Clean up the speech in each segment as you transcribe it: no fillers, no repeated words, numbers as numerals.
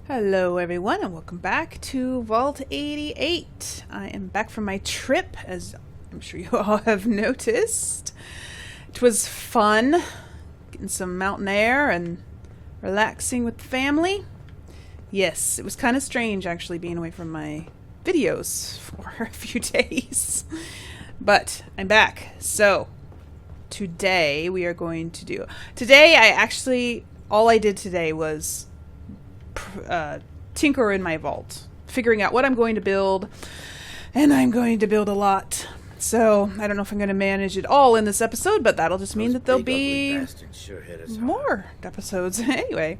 Hello everyone and welcome back to Vault 88. I am back from my trip, as I'm sure you all have noticed. It was fun, getting some mountain air and relaxing with the family. Yes, it was kind of strange actually being away from my videos for a few days. But I'm back. So, today we are going to do... all I did today was tinker in my vault, figuring out what I'm going to build, and I'm going to build a lot. So I don't know if I'm going to manage it all in this episode, but that'll just mean that there'll be more episodes. Anyway,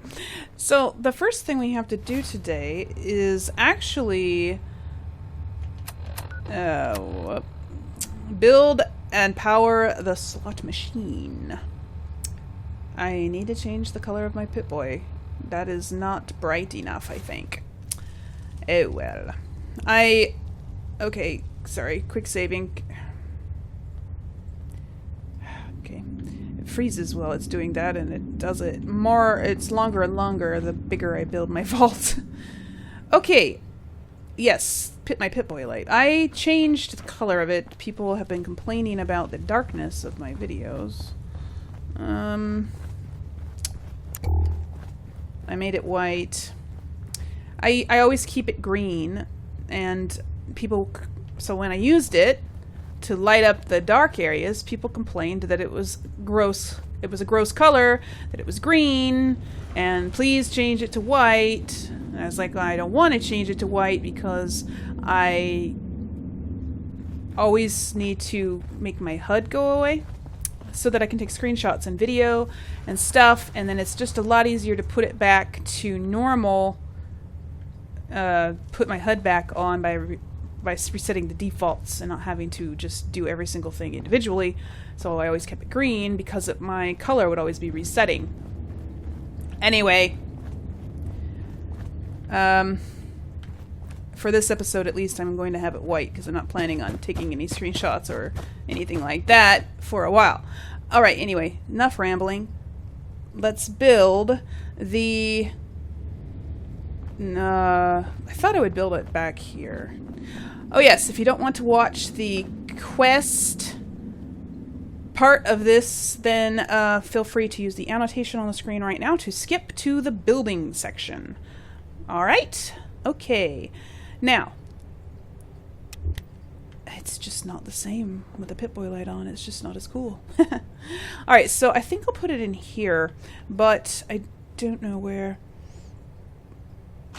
so the first thing we have to do today is actually build and power the slot machine. I need to change the color of my Pip-Boy. That is not bright enough, I think. Oh well. Okay, sorry, quick saving. Okay. It freezes while it's doing that, and it does it more, it's longer and longer the bigger I build my vault. Okay. Yes, my Pip-Boy light. I changed the color of it. People have been complaining about the darkness of my videos. I made it white. I always keep it green, and so when I used it to light up the dark areas, people complained that it was gross. It was a gross color, that it was green, and please change it to white. And I was like, well, I don't want to change it to white because I always need to make my HUD go away, so that I can take screenshots and video and stuff, and then it's just a lot easier to put it back to normal, put my HUD back on by resetting the defaults and not having to just do every single thing individually. So I always kept it green because my color would always be resetting. Anyway, for this episode at least, I'm going to have it white because I'm not planning on taking any screenshots or anything like that for a while. Alright, anyway, enough rambling. Let's build the... I thought I would build it back here. Oh yes, if you don't want to watch the quest part of this, then feel free to use the annotation on the screen right now to skip to the building section. Alright, okay. Now, it's just not the same with the Pip-Boy light on. It's just not as cool. Alright, so I think I'll put it in here, but I don't know where.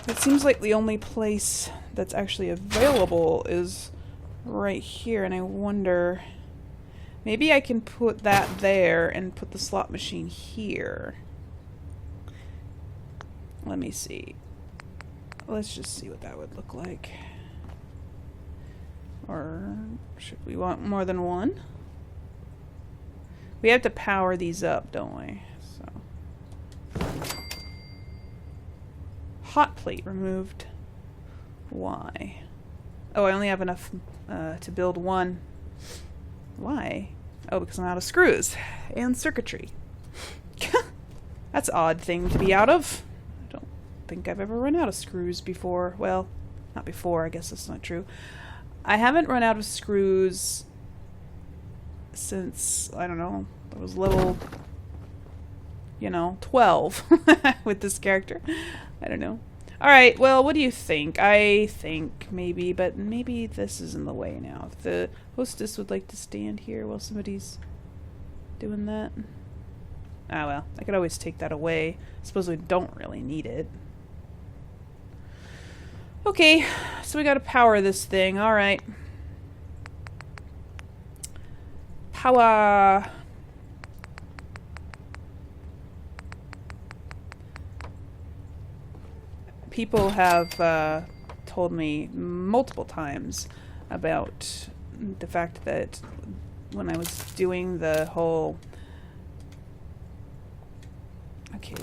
It seems like the only place that's actually available is right here, and I wonder... Maybe I can put that there and put the slot machine here. Let me see. Let's just see what that would look like. Or should we want more than one? We have to power these up, don't we? So. Hot plate removed. Why? Oh, I only have enough to build one. Why? Oh, because I'm out of screws and circuitry. That's an odd thing to be out of. I don't think I've ever run out of screws before. Well, not before, I guess that's not true. I haven't run out of screws since, I don't know, I was level, 12 with this character. I don't know. Alright, well, what do you think? I think maybe, but maybe this is in the way now. If the hostess would like to stand here while somebody's doing that. Ah, well, I could always take that away. I suppose we don't really need it. Okay, so we gotta power this thing. Alright. Power. People have told me multiple times about the fact that when I was doing the whole... Okay.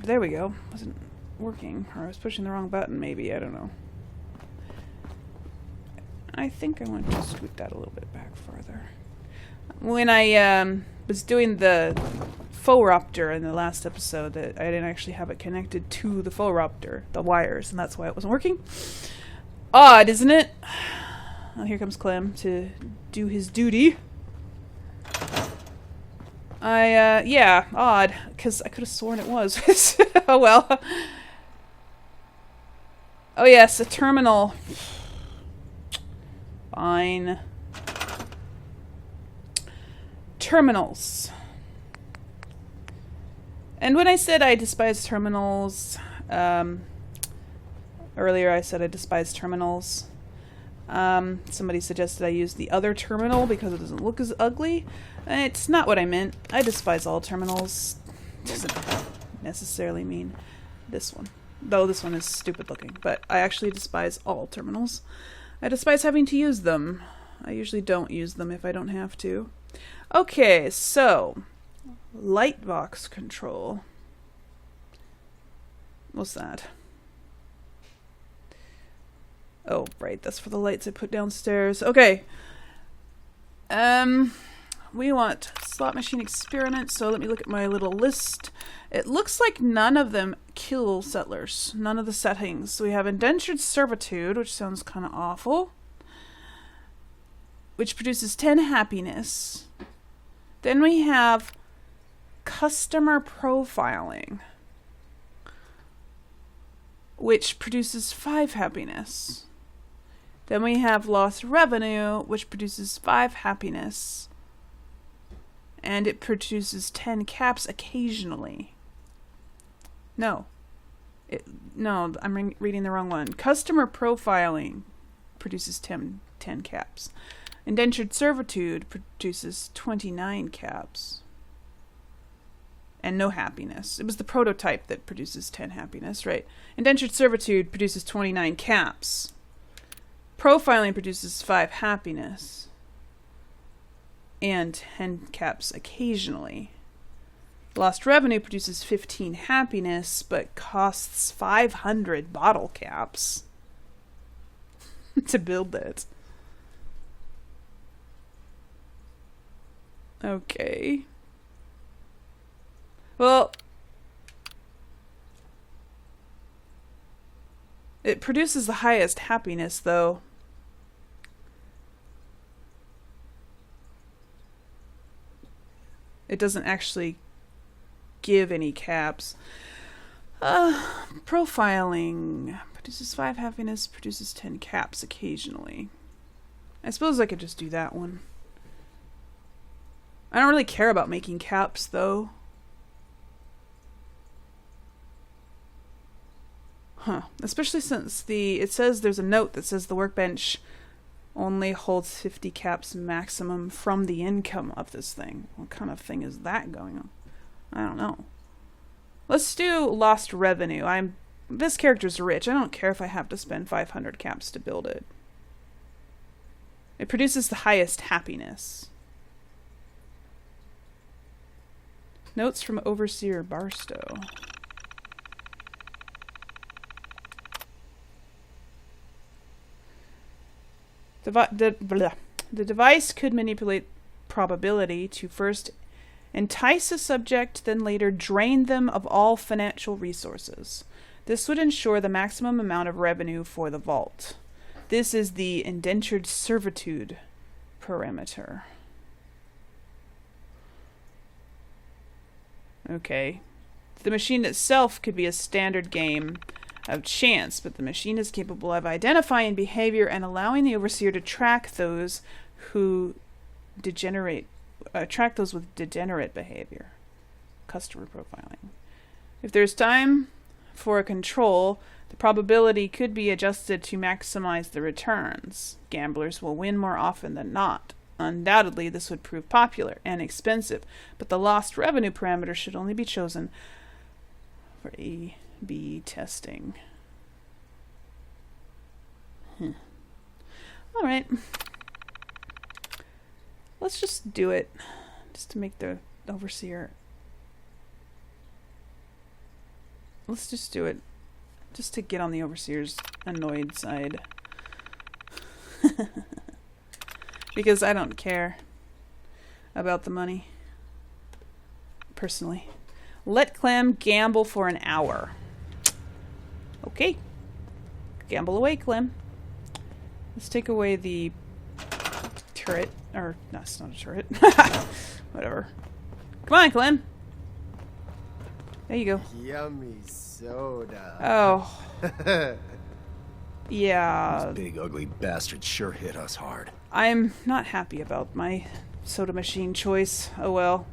There we go. Wasn't working, or I was pushing the wrong button maybe, I don't know. I think I want to scoot that a little bit back farther. When I was doing the Vault-Tec in the last episode that I didn't actually have it connected to the Vault-Tec, the wires, and that's why it wasn't working. Odd, isn't it? Oh, here comes Clem to do his duty. Yeah, odd, because I could have sworn it was. Oh well. Oh yes, a terminal. Fine. Terminals. And when I said I despise terminals, earlier I said I despise terminals. Somebody suggested I use the other terminal because it doesn't look as ugly. It's not what I meant. I despise all terminals. Doesn't necessarily mean this one. Though this one is stupid looking. But I actually despise all terminals. I despise having to use them. I usually don't use them if I don't have to. Okay, so light box control. What's that? Oh, right, that's for the lights I put downstairs. Okay. We want slot machine experiments, so let me look at my little list. It looks like none of them kill settlers. None of the settings. So we have indentured servitude, which sounds kind of awful. Which produces 10 happiness. Then we have customer profiling, which produces 5 happiness. Then we have lost revenue, which produces 5 happiness. And it produces 10 caps occasionally. No. No, I'm reading the wrong one. Customer profiling produces 10 caps. Indentured servitude produces 29 caps. And no happiness. It was the prototype that produces 10 happiness, right? Indentured servitude produces 29 caps. Profiling produces 5 happiness. And 10 caps occasionally. Lost revenue produces 15 happiness, but costs 500 bottle caps to build it. Okay. Well, it produces the highest happiness, though. It doesn't actually give any caps. Profiling produces 5 happiness, produces 10 caps occasionally. I suppose I could just do that one. I don't really care about making caps, though. Huh. Especially since it says there's a note that says the workbench only holds 50 caps maximum from the income of this thing. What kind of thing is that going on? I don't know. Let's do lost revenue. This character's rich. I don't care if I have to spend 500 caps to build it. It produces the highest happiness. Notes from Overseer Barstow. The device could manipulate probability to first entice a subject, then later drain them of all financial resources. This would ensure the maximum amount of revenue for the vault. This is the indentured servitude parameter. Okay. The machine itself could be a standard game of chance, but the machine is capable of identifying behavior and allowing the overseer to track those with degenerate behavior. Customer profiling. If there's time for a control, the probability could be adjusted to maximize the returns. Gamblers will win more often than not. Undoubtedly, this would prove popular and expensive, but the lost revenue parameter should only be chosen for A/B testing. Alright. Let's just do it. Just to make the overseer. Let's just do it. Just to get on the overseer's annoyed side. Because I don't care about the money. personally. Let Clem gamble for an hour. Okay. Gamble away, Clem. Let's take away the turret. Or, no, it's not a turret. Whatever. Come on, Clem. There you go. Yummy soda. Oh. Yeah. This big ugly bastard sure hit us hard. I'm not happy about my soda machine choice. Oh well.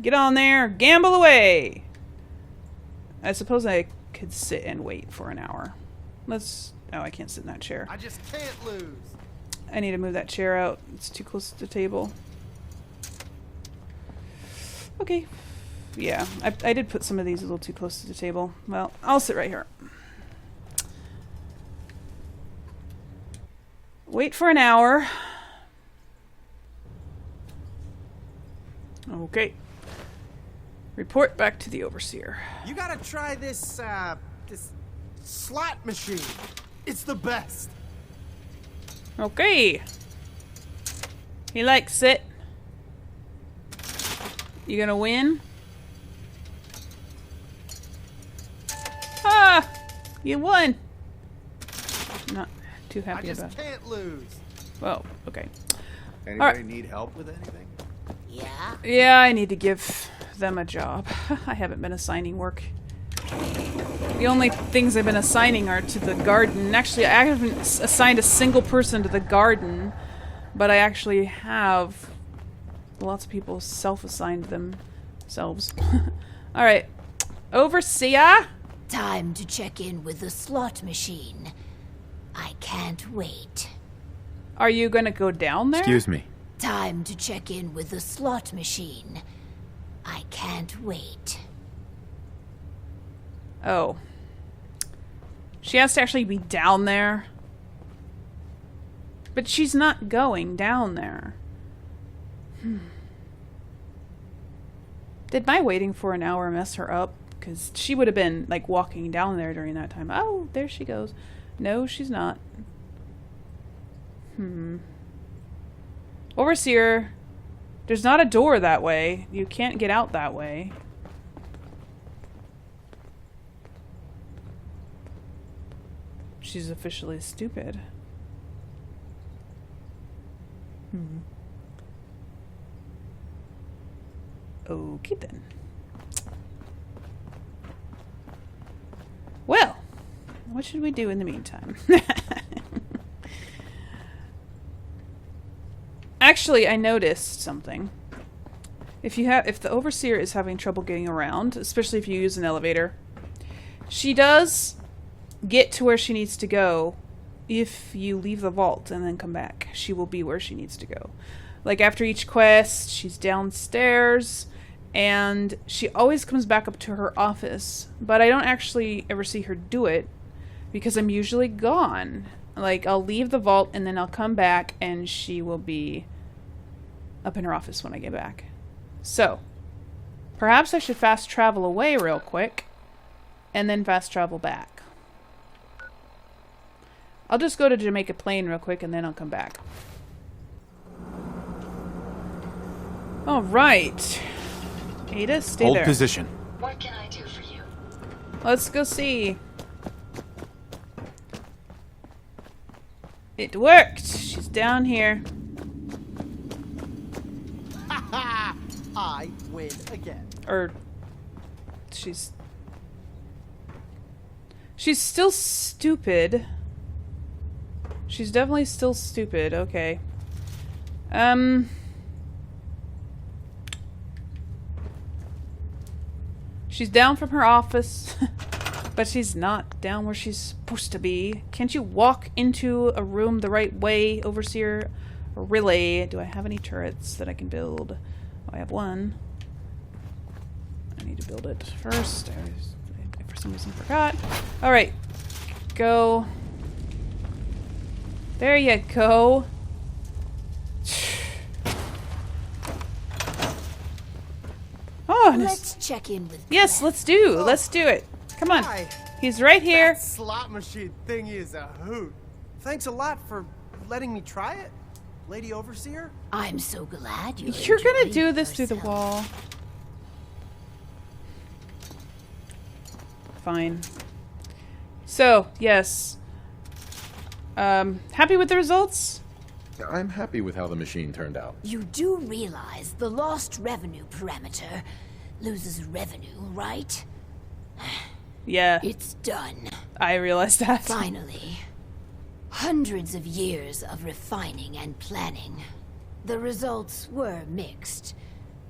Get on there. Gamble away. I suppose I could sit and wait for an hour. Let's... Oh, I can't sit in that chair. I just can't lose. I need to move that chair out. It's too close to the table. Okay. Yeah, I did put some of these a little too close to the table. Well, I'll sit right here. Wait for an hour. Okay. Report back to the overseer. You gotta try this, this slot machine. It's the best. Okay. He likes it. You gonna win? Ah! You won! Not too happy about it. I just can't lose. Well, okay. Anybody need help with anything? Yeah? Yeah, I need to give them a job. I haven't been assigning work. The only things I've been assigning are to the garden. Actually, I haven't assigned a single person to the garden, but I actually have lots of people self-assigned themselves. Alright. Overseer? Time to check in with the slot machine. I can't wait. Are you gonna go down there? Excuse me. Time to check in with the slot machine. I can't wait. Oh. She has to actually be down there. But she's not going down there. Did my waiting for an hour mess her up? Because she would have been, like, walking down there during that time. Oh, there she goes. No, she's not. Overseer. There's not a door that way. You can't get out that way. She's officially stupid. Okay then. Well, what should we do in the meantime? Actually, I noticed something. If the overseer is having trouble getting around, especially if you use an elevator, she does get to where she needs to go. If you leave the vault and then come back, she will be where she needs to go. Like after each quest, she's downstairs and she always comes back up to her office, but I don't actually ever see her do it because I'm usually gone. Like I'll leave the vault and then I'll come back and she will be up in her office when I get back. So, perhaps I should fast travel away real quick and then fast travel back. I'll just go to Jamaica Plain real quick and then I'll come back. Alright. Ada, stay Hold there. position. What can I do for you? Let's go see. It worked. She's down here. I win again. Or she's still stupid. She's definitely still stupid. Okay. She's down from her office, but she's not down where she's supposed to be. Can't you walk into a room the right way, Overseer? Really? Do I have any turrets that I can build? Oh, I have one. I need to build it first. I for some reason forgot. Alright. Go. There you go. Oh, Let's check in with yes, Clem. let's do it. Come on. Hi. He's right here. That slot machine thingy is a hoot. Thanks a lot for letting me try it. Lady Overseer? I'm so glad You're gonna enjoying do this through the yourself. wall. Fine. So, yes. Happy with the results? I'm happy with how the machine turned out. You do realize the lost revenue parameter loses revenue, right? Yeah, It's done. I realized that. Finally. Hundreds of years of refining and planning. The results were mixed.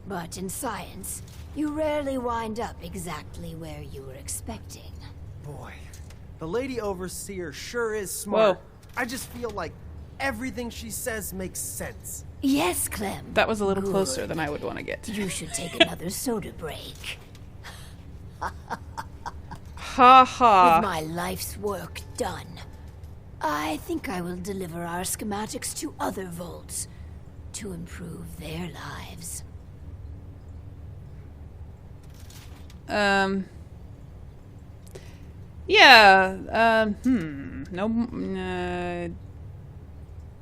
But in science, you rarely wind up exactly where you were expecting. Boy, the Lady Overseer sure is smart. Whoa. I just feel like everything she says makes sense. Yes, Clem. That was a little Good. closer than I would want to get. You should take another soda break. Ha ha. With my life's work done, I think I will deliver our schematics to other vaults to improve their lives. Yeah, no,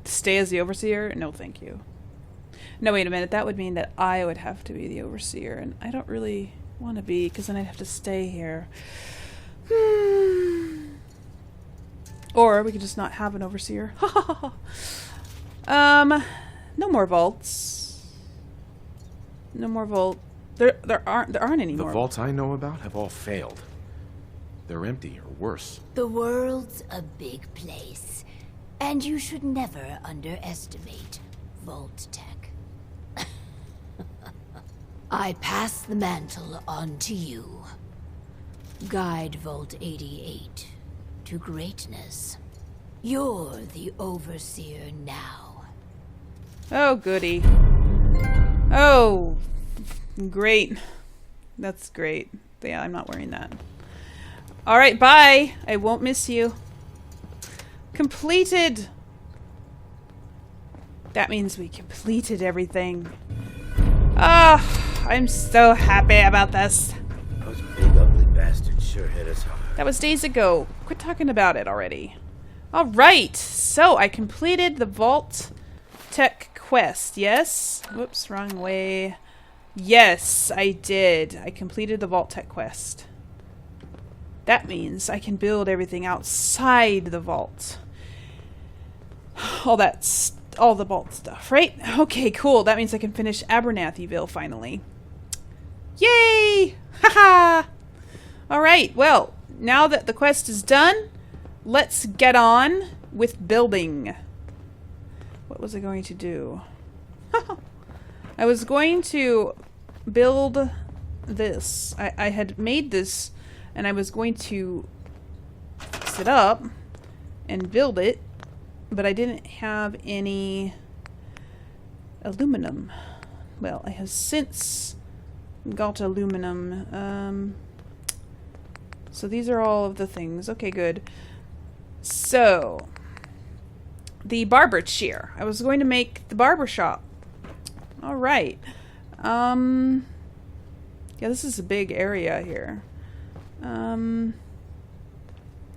stay as the overseer? No, thank you. No, wait a minute, that would mean that I would have to be the overseer, and I don't really want to be, because then I'd have to stay here. Or we could just not have an overseer. No more vaults. No more vault. There aren't any The more. vaults I know about have all failed. They're empty or worse. The world's a big place, and you should never underestimate Vault-Tec. I pass the mantle on to you. Guide Vault 88 to greatness. You're the overseer now. Oh, goody. Oh, great. That's great. Yeah, I'm not wearing that. All right, bye. I won't miss you. Completed. That means we completed everything. Ah, I'm so happy about this. Those big ugly bastards sure hit us hard. That was days ago. Quit talking about it already. All right, so I completed the Vault-Tec quest. Yes. Whoops, wrong way. Yes, I did. I completed the Vault-Tec quest. That means I can build everything outside the vault. All the vault stuff, right? Okay, cool. That means I can finish Abernathyville finally. Yay! Haha! All right, well, now that the quest is done, let's get on with building. What was I going to do? I was going to build this. I had made this, and I was going to fix it up and build it, but I didn't have any aluminum. Well, I have since got aluminum. So these are all of the things. Okay, good. So, the barber chair. I was going to make the barber shop. All right. Yeah, this is a big area here. Let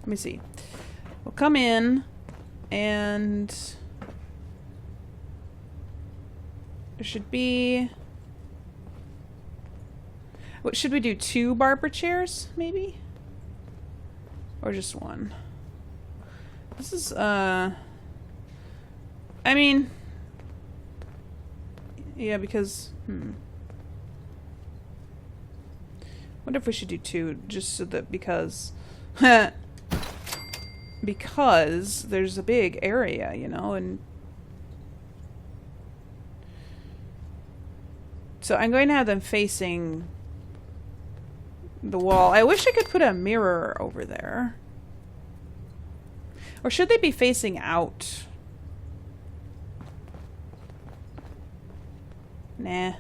me see. We'll come in and there should be... What should we do? 2 barber chairs, maybe? Or just 1? This is, I mean... Yeah, because... Wonder if we should do 2, just so that, because... because there's a big area, you know, and... So I'm going to have them facing the wall. I wish I could put a mirror over there. Or should they be facing out? Nah.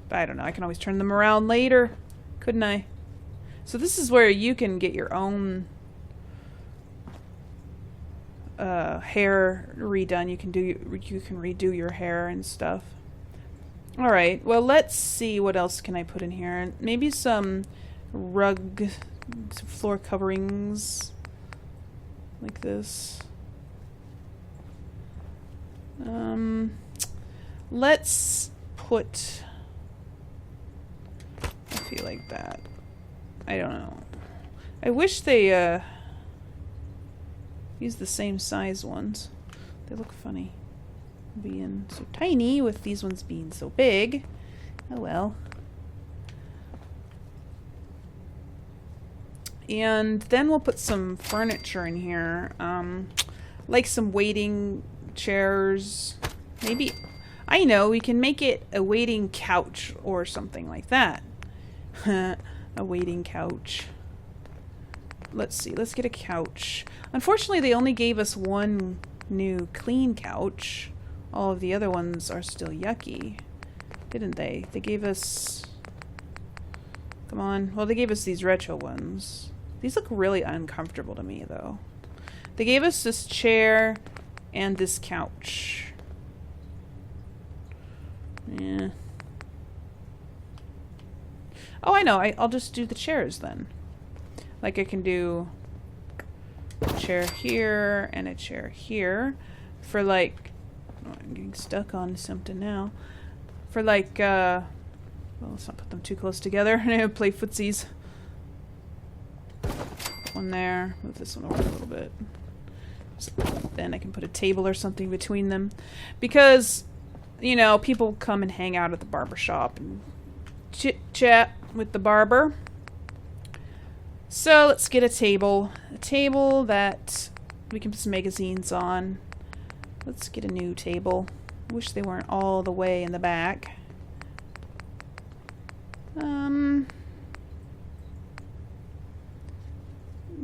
But I don't know. I can always turn them around later, couldn't I? So this is where you can get your own hair redone. You can redo your hair and stuff. All right. Well, let's see what else can I put in here. Maybe some rug, some floor coverings like this. Let's put... I feel like that. I don't know. I wish they use the same size ones. They look funny. Being so tiny with these ones being so big. Oh well. And then we'll put some furniture in here. Like some waiting chairs. Maybe, I know, we can make it a waiting couch or something like that. A waiting couch. Let's see, let's get a couch. Unfortunately, they only gave us one new clean couch. All of the other ones are still yucky. Didn't they? They gave us... Come on. Well, they gave us these retro ones. These look really uncomfortable to me, though. They gave us this chair and this couch. Yeah. Oh, I know. I'll just do the chairs then. Like I can do a chair here and a chair here for like... Oh, I'm getting stuck on something now. For like, well, let's not put them too close together. I play footsies. One there. Move this one over a little bit. So then I can put a table or something between them. Because, you know, people come and hang out at the barber shop and chit-chat with the barber. So let's get a table. A table that we can put some magazines on. Let's get a new table. Wish they weren't all the way in the back.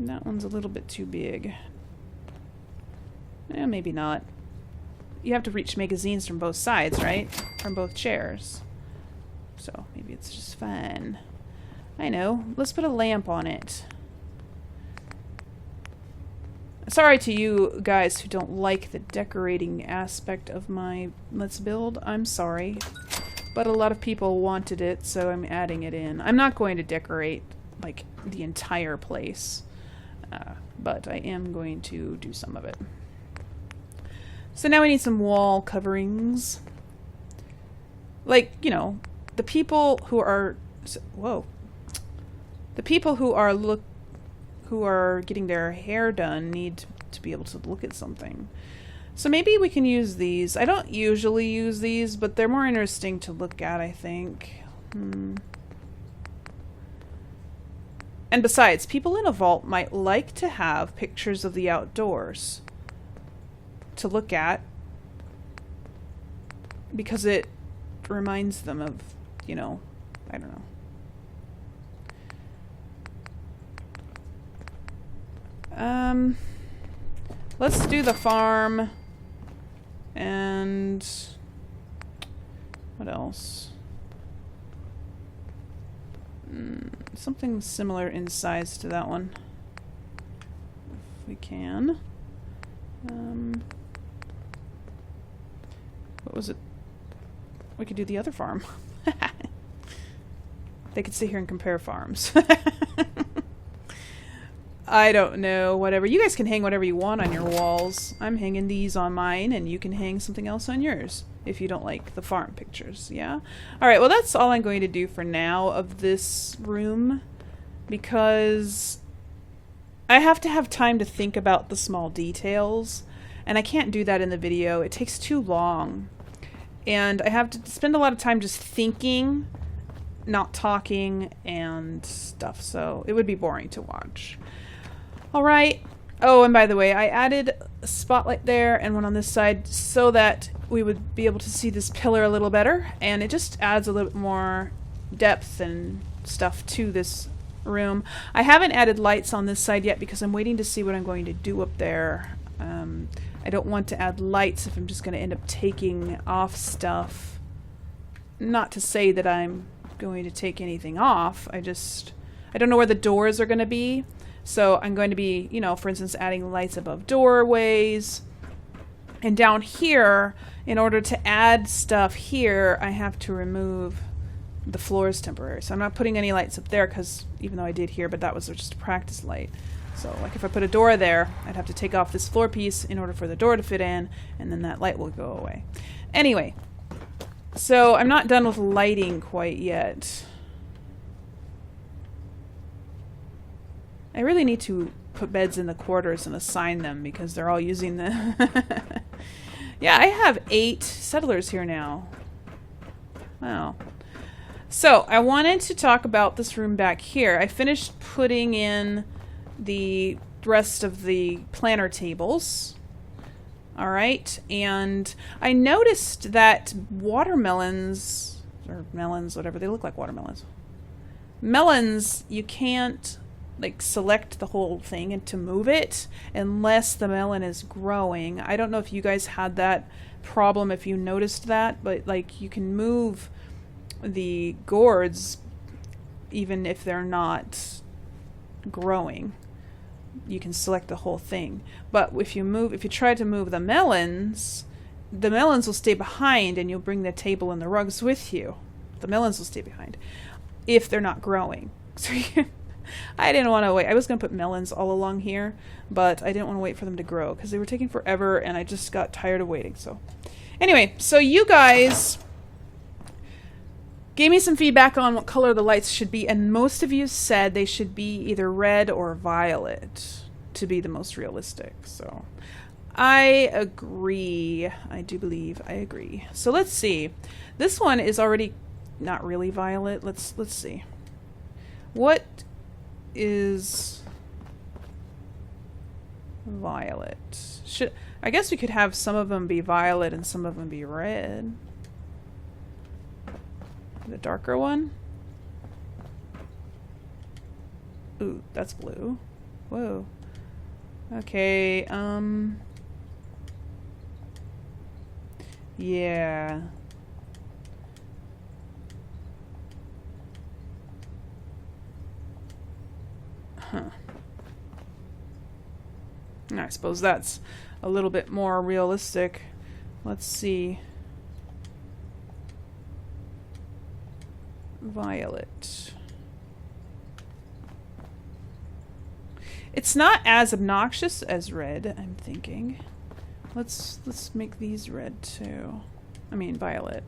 That one's a little bit too big. Eh, maybe not. You have to reach magazines from both sides, right? From both chairs. So maybe it's just fine. I know. Let's put a lamp on it. Sorry to you guys who don't like the decorating aspect of my Let's Build. I'm sorry. But a lot of people wanted it, so I'm adding it in. I'm not going to decorate, like, the entire place. But I am going to do some of it. So now we need some wall coverings. Like, you know, the people who are... Whoa. The people who are getting their hair done need to be able to look at something. So maybe we can use these. I don't usually use these, but they're more interesting to look at, I think. And besides, people in a vault might like to have pictures of the outdoors to look at because it reminds them of, you know, I don't know. Let's do the farm and what else? Something similar in size to that one, if we can. What was it? We could do the other farm. They could sit here and compare farms. I don't know, whatever. You guys can hang whatever you want on your walls. I'm hanging these on mine, and you can hang something else on yours if you don't like the farm pictures, yeah? Alright, well that's all I'm going to do for now of this room, because I have to have time to think about the small details, and I can't do that in the video. It takes too long, and I have to spend a lot of time just thinking, not talking, and stuff, so it would be boring to watch. Alright. Oh, and by the way, I added a spotlight there and one on this side so that we would be able to see this pillar a little better, and it just adds a little bit more depth and stuff to this room. I haven't added lights on this side yet because I'm waiting to see what I'm going to do up there. I don't want to add lights if I'm just going to end up taking off stuff. Not to say that I'm going to take anything off. I don't know where the doors are going to be. So I'm going to be, you know, for instance, adding lights above doorways. And down here, in order to add stuff here, I have to remove the floors temporarily. So I'm not putting any lights up there because, even though I did here, but that was just a practice light. So like if I put a door there, I'd have to take off this floor piece in order for the door to fit in, and then that light will go away. Anyway, so I'm not done with lighting quite yet. I really need to put beds in the quarters and assign them because they're all using the... Yeah, I have 8 settlers here now. Wow. So, I wanted to talk about this room back here. I finished putting in the rest of the planner tables. Alright, and I noticed that watermelons, or melons, whatever, they look like watermelons. Melons, you can't like select the whole thing and to move it unless the melon is growing. I don't know if you guys had that problem, if you noticed that, but like you can move the gourds even if they're not growing. You can select the whole thing. But if you try to move the melons will stay behind and you'll bring the table and the rugs with you. The melons will stay behind if they're not growing. So I didn't want to wait. I was going to put melons all along here, but I didn't want to wait for them to grow because they were taking forever and I just got tired of waiting. So anyway, so you guys gave me some feedback on what color the lights should be, and most of you said they should be either red or violet to be the most realistic. So I agree. I do believe I agree. So let's see. This one is already not really violet. Let's see. What is violet? I guess we could have some of them be violet and some of them be red. The darker one? Ooh, that's blue. Whoa. Okay, yeah. Huh. I suppose that's a little bit more realistic. Let's see. Violet. It's not as obnoxious as red, I'm thinking. Let's make these red too. I mean violet.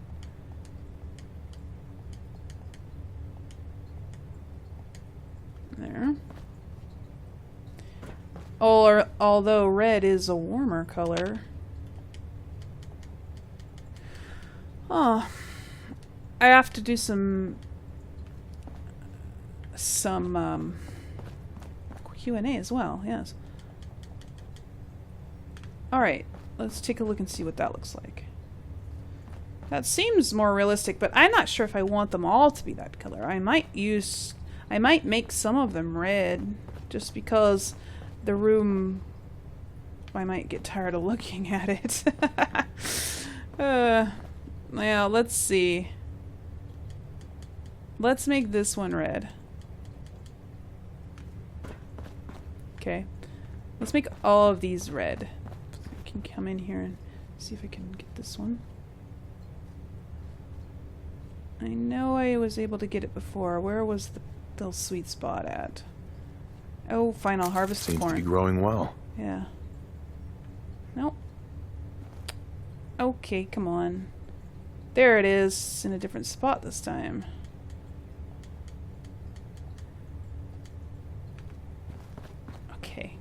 There. Or although red is a warmer color. Oh, I have to do some Q&A as well. Yes. All right, let's take a look and see what that looks like. That seems more realistic, but I'm not sure if I want them all to be that color. I might make some of them red just because the room, I might get tired of looking at it. Yeah, let's see. Let's make this one red. Okay. Let's make all of these red. I can come in here and see if I can get this one. I know I was able to get it before. Where was the little sweet spot at? Oh, fine, I'll harvest the corn. Seems to be growing well. Yeah. Nope. Okay, come on. There it is, in a different spot this time. Okay.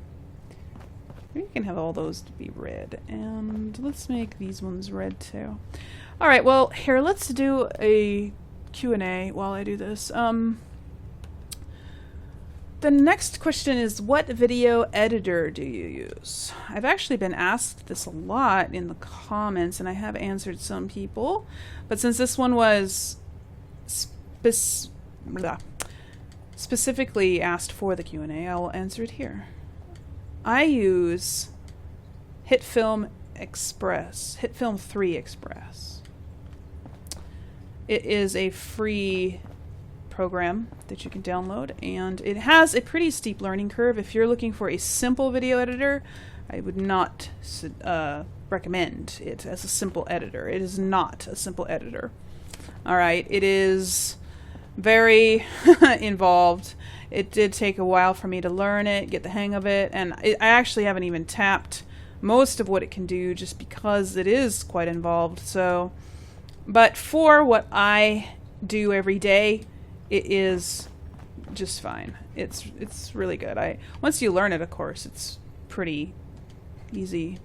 We can have all those to be red. And let's make these ones red too. Alright, well, here, let's do a Q&A while I do this. The next question is, what video editor do you use? I've actually been asked this a lot in the comments, and I have answered some people. But since this one was specifically asked for the Q&A, I will answer it here. I use HitFilm 3 Express. It is a free program that you can download, and it has a pretty steep learning curve. If you're looking for a simple video editor, I would not recommend it as a simple editor. It is not a simple editor. Alright, it is very involved, It did take a while for me to learn it, get the hang of it, and I actually haven't even tapped most of what it can do just because it is quite involved. So, but for what I do every day, it is just fine. It's really good. Once you learn it, of course, it's pretty easy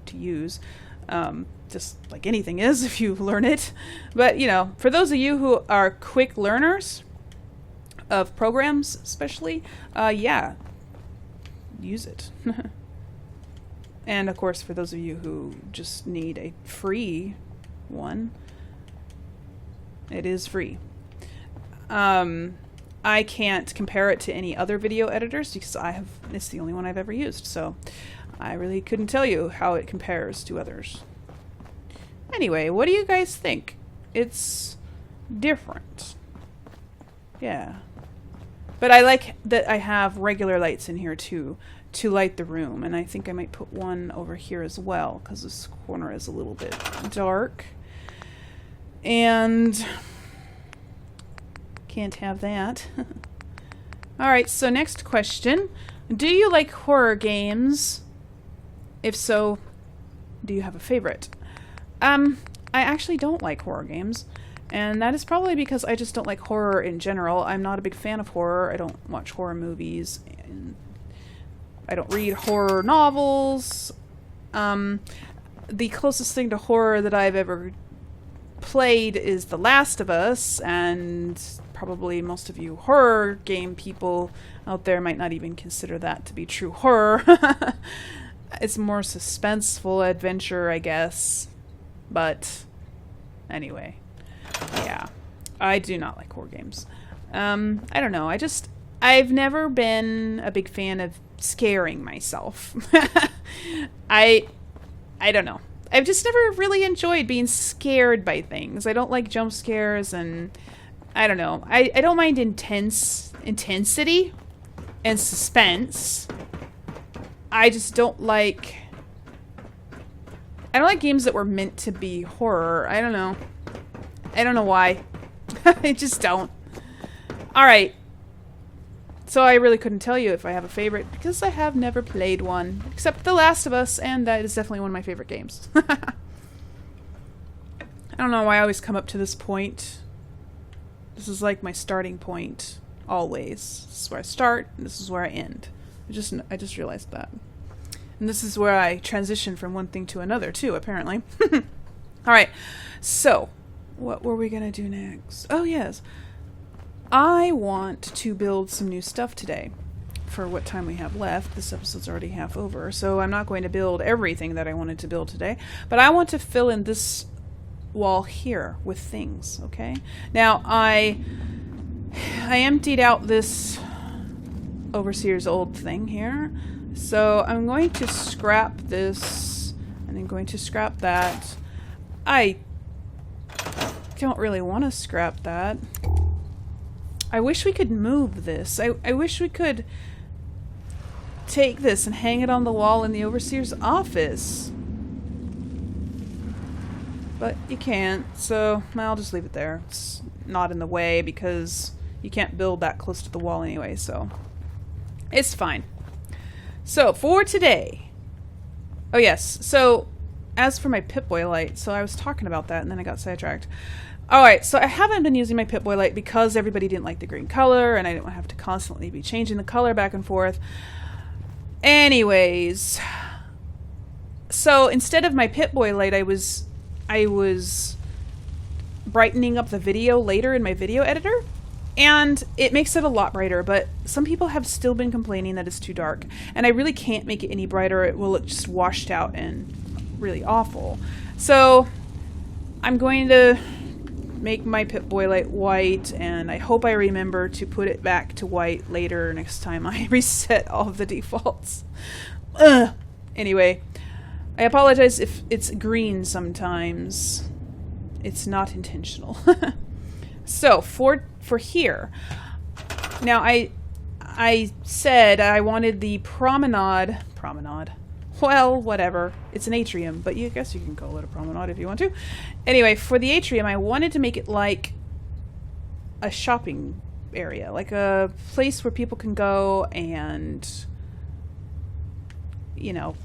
to use. Just like anything is if you learn it. But, you know, for those of you who are quick learners of programs, especially, yeah, use it. And, of course, for those of you who just need a free one, it is free. I can't compare it to any other video editors because it's the only one I've ever used. So I really couldn't tell you how it compares to others. Anyway, what do you guys think? It's different. Yeah. But I like that I have regular lights in here too to light the room. And I think I might put one over here as well because this corner is a little bit dark. And can't have that. Alright, so next question. Do you like horror games? If so, do you have a favorite? I actually don't like horror games, and that is probably because I just don't like horror in general. I'm not a big fan of horror. I don't watch horror movies, and I don't read horror novels. The closest thing to horror that I've ever played is The Last of Us, and probably most of you horror game people out there might not even consider that to be true horror. It's more suspenseful adventure, I guess. But anyway, yeah, I do not like horror games. I don't know. I've never been a big fan of scaring myself. I don't know. I've just never really enjoyed being scared by things. I don't like jump scares, and I don't know. I don't mind intensity and suspense. I just don't like... I don't like games that were meant to be horror. I don't know. I don't know why. I just don't. Alright. So I really couldn't tell you if I have a favorite because I have never played one. Except The Last of Us, and that is definitely one of my favorite games. I don't know why I always come up to this point. This is like my starting point. Always. This is where I start, and this is where I end. I just realized that. And this is where I transition from one thing to another, too, apparently. Alright, so, what were we going to do next? Oh, yes. I want to build some new stuff today. For what time we have left. This episode's already half over, so I'm not going to build everything that I wanted to build today. But I want to fill in this wall here with things, okay? Now, I emptied out this Overseer's old thing here. So I'm going to scrap this, and I'm going to scrap that. I don't really want to scrap that. I wish we could move this. I wish we could take this and hang it on the wall in the Overseer's office. But you can't, so I'll just leave it there. It's not in the way because you can't build that close to the wall anyway, so it's fine. So, for today... Oh, yes. So, as for my Pip-Boy light, so I was talking about that and then I got sidetracked. Alright, so I haven't been using my Pip-Boy light because everybody didn't like the green color and I didn't have to constantly be changing the color back and forth. Anyways... So, instead of my Pip-Boy light, I was brightening up the video later in my video editor. And it makes it a lot brighter, but some people have still been complaining that it's too dark. And I really can't make it any brighter. It will look just washed out and really awful. So I'm going to make my Pip-Boy light white, and I hope I remember to put it back to white later next time I reset all of the defaults. Anyway, I apologize if it's green sometimes. It's not intentional. So, for here, now I said I wanted the promenade, well, whatever, it's an atrium, but I guess you can call it a promenade if you want to. Anyway, for the atrium, I wanted to make it like a shopping area, like a place where people can go and, you know,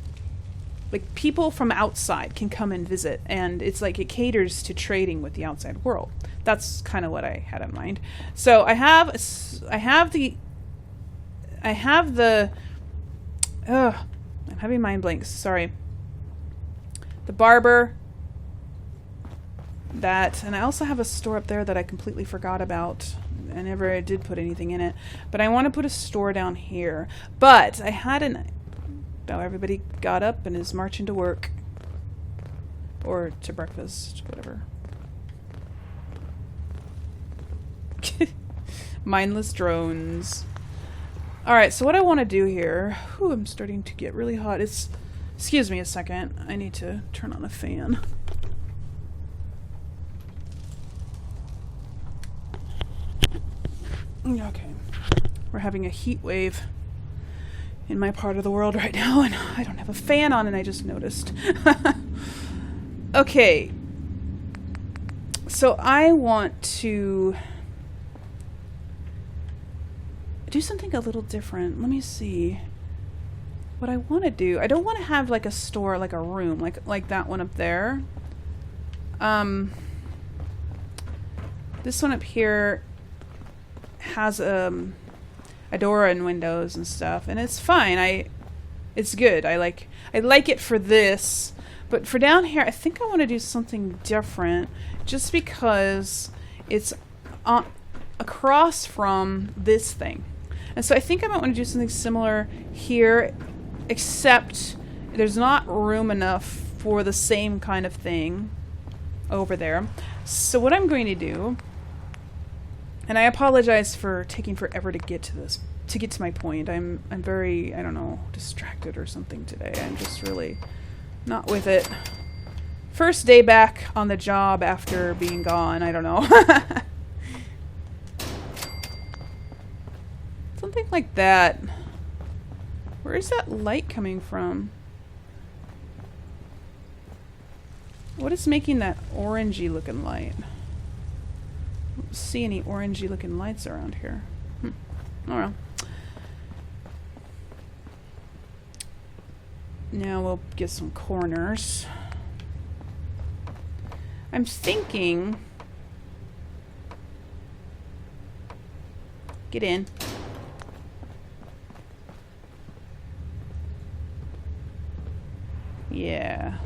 like people from outside can come and visit, and it's like it caters to trading with the outside world. That's kind of what I had in mind. So I have the I'm having mind blanks, sorry. The barber, that, and I also have a store up there that I completely forgot about. I never did put anything in it, but I want to put a store down here. But I had oh, everybody got up and is marching to work or to breakfast, whatever. Mindless drones. All right, so what I want to do here, whew, I'm starting to get really hot. Excuse me a second, I need to turn on a fan. Okay, we're having a heat wave in my part of the world right now, and I don't have a fan on, and I just noticed. Okay, so I want to do something a little different. Let me see what I want to do. I don't want to have like a store, like a room, like that one up there. This one up here has a door and windows and stuff, and it's fine. It's good. I like it for this, but for down here, I think I want to do something different, just because it's across from this thing. And so I think I might want to do something similar here, except there's not room enough for the same kind of thing over there. So what I'm going to do, and I apologize for taking forever to get to this, to get to my point. I'm very, I don't know, distracted or something today. I'm just really not with it. First day back on the job after being gone, I don't know. Something like that. Where is that light coming from? What is making that orangey looking light? I don't see any orangey looking lights around here. Oh well. Now we'll get some corners. I'm thinking... Get in. Yeah.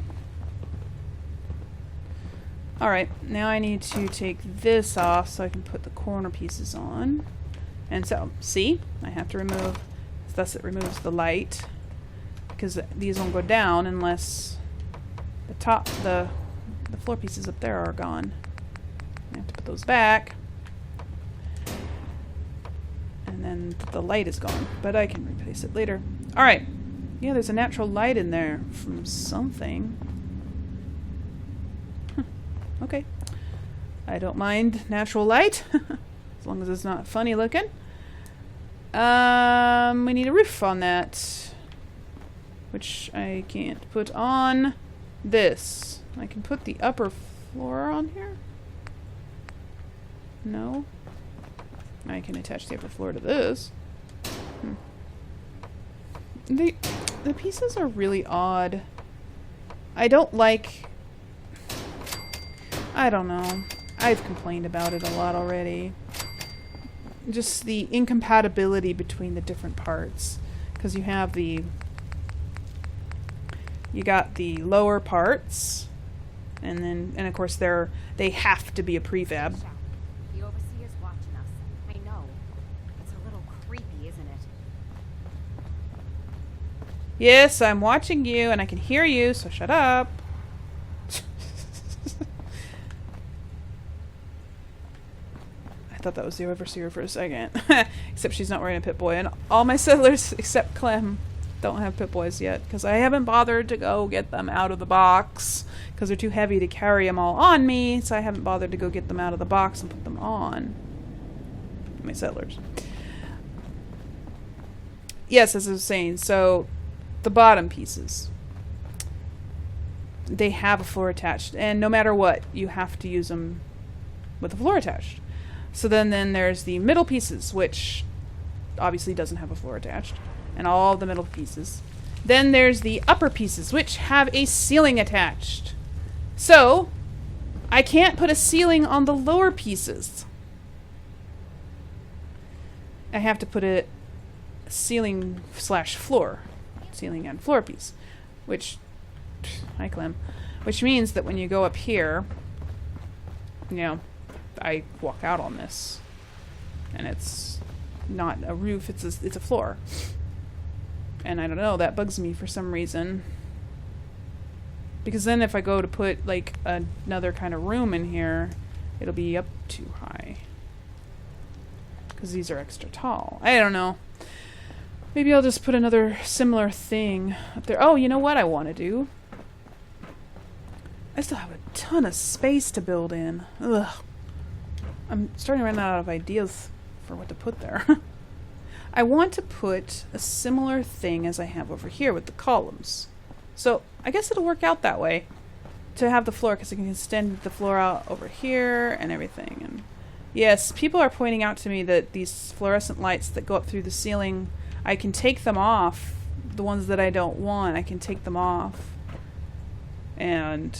Alright, now I need to take this off so I can put the corner pieces on. And so, see? I have to remove, thus it removes the light, because these won't go down unless the top, the floor pieces up there are gone. I have to put those back. And then the light is gone, but I can replace it later. Alright. Yeah, there's a natural light in there from something. Okay. I don't mind natural light. As long as it's not funny looking. We need a roof on that. Which I can't put on this. I can put the upper floor on here? No. I can attach the upper floor to this. The pieces are really odd. I don't like... I don't know. I've complained about it a lot already. Just the incompatibility between the different parts. Because you have the... You got the lower parts. And of course they have to be a prefab. The overseer's watching us. I know. It's a little creepy, isn't it? Yes, I'm watching you and I can hear you, so shut up. I thought that was the overseer for a second. Except she's not wearing a Pip-Boy. And all my settlers, except Clem, don't have Pip-Boys yet. Because I haven't bothered to go get them out of the box. Because they're too heavy to carry them all on me. So I haven't bothered to go get them out of the box and put them on. My settlers. Yes, as I was saying, so... The bottom pieces, they have a floor attached, and no matter what, you have to use them with the floor attached. So then there's the middle pieces, which obviously doesn't have a floor attached, and all the middle pieces. Then there's the upper pieces, which have a ceiling attached. So I can't put a ceiling on the lower pieces. I have to put a ceiling slash floor, ceiling and floor piece, which, hi Clem, which means that when you go up here, you know, I walk out on this, and it's not a roof, it's a floor. And I don't know, that bugs me for some reason. Because then if I go to put like another kind of room in here, it'll be up too high. Because these are extra tall. I don't know. Maybe I'll just put another similar thing up there. Oh, you know what I want to do? I still have a ton of space to build in. Ugh. I'm starting to run out of ideas for what to put there. I want to put a similar thing as I have over here with the columns. So I guess it'll work out that way to have the floor, because I can extend the floor out over here and everything. And yes, people are pointing out to me that these fluorescent lights that go up through the ceiling, I can take them off. The ones that I don't want, I can take them off. And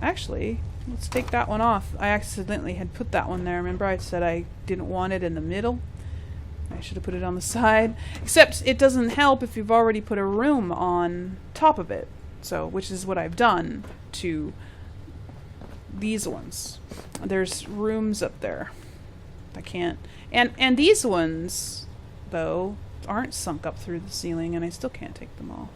actually, let's take that one off. I accidentally had put that one there. Remember I said I didn't want it in the middle? I should have put it on the side. Except it doesn't help if you've already put a room on top of it. So, which is what I've done to these ones. There's rooms up there. I can't. And these ones, though, aren't sunk up through the ceiling, and I still can't take them off.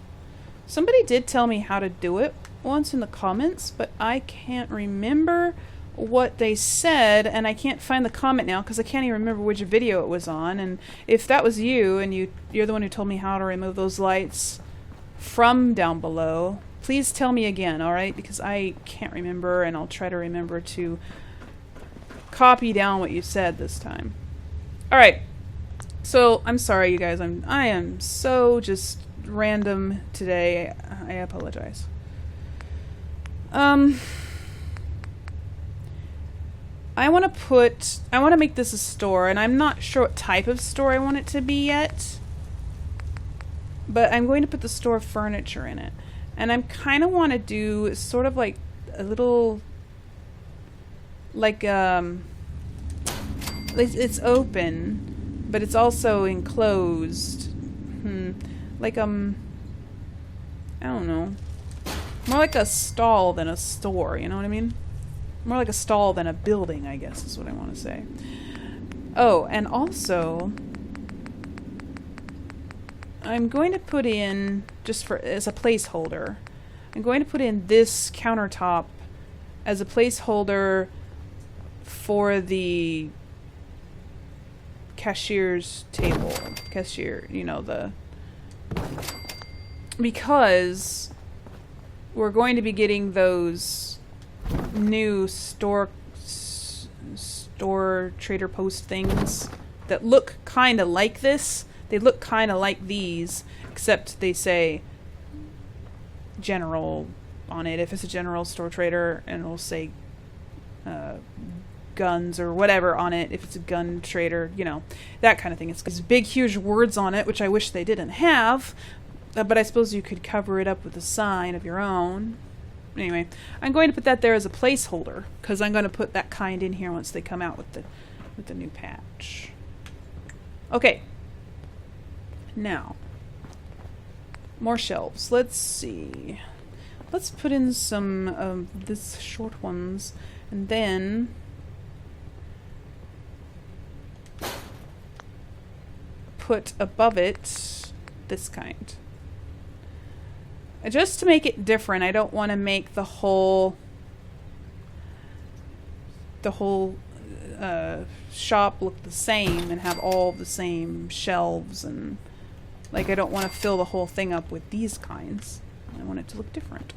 Somebody did tell me how to do it once in the comments, but I can't remember what they said, and I can't find the comment now because I can't even remember which video it was on. And if that was you, and you're the one who told me how to remove those lights from down below, please tell me again, alright? Because I can't remember, and I'll try to remember to copy down what you said this time. Alright, so I'm sorry you guys, I am so just random today. I apologize. I want to make this a store, and I'm not sure what type of store I want it to be yet, but I'm going to put the store furniture in it, and I'm kind of want to do sort of like a little, like it's open, but it's also enclosed. Like I don't know, more like a stall than a store, you know what I mean? More like a stall than a building, I guess is what I want to say. Oh, and also I'm going to put in, just as a placeholder, I'm going to put in this countertop as a placeholder for the cashier's table. Cashier, you know, because we're going to be getting those new store trader post things that look kind of like this. They look kind of like these, except they say general on it. If it's a general store trader, and it'll say guns or whatever on it. If it's a gun trader, you know, that kind of thing. It's these big, huge words on it, which I wish they didn't have. But I suppose you could cover it up with a sign of your own. Anyway, I'm going to put that there as a placeholder, because I'm going to put that kind in here once they come out with the new patch. Okay. Now, more shelves. Let's see. Let's put in some of these short ones, and then put above it this kind. Just to make it different, I don't want to make the whole shop look the same and have all the same shelves, and like I don't want to fill the whole thing up with these kinds. I want it to look different.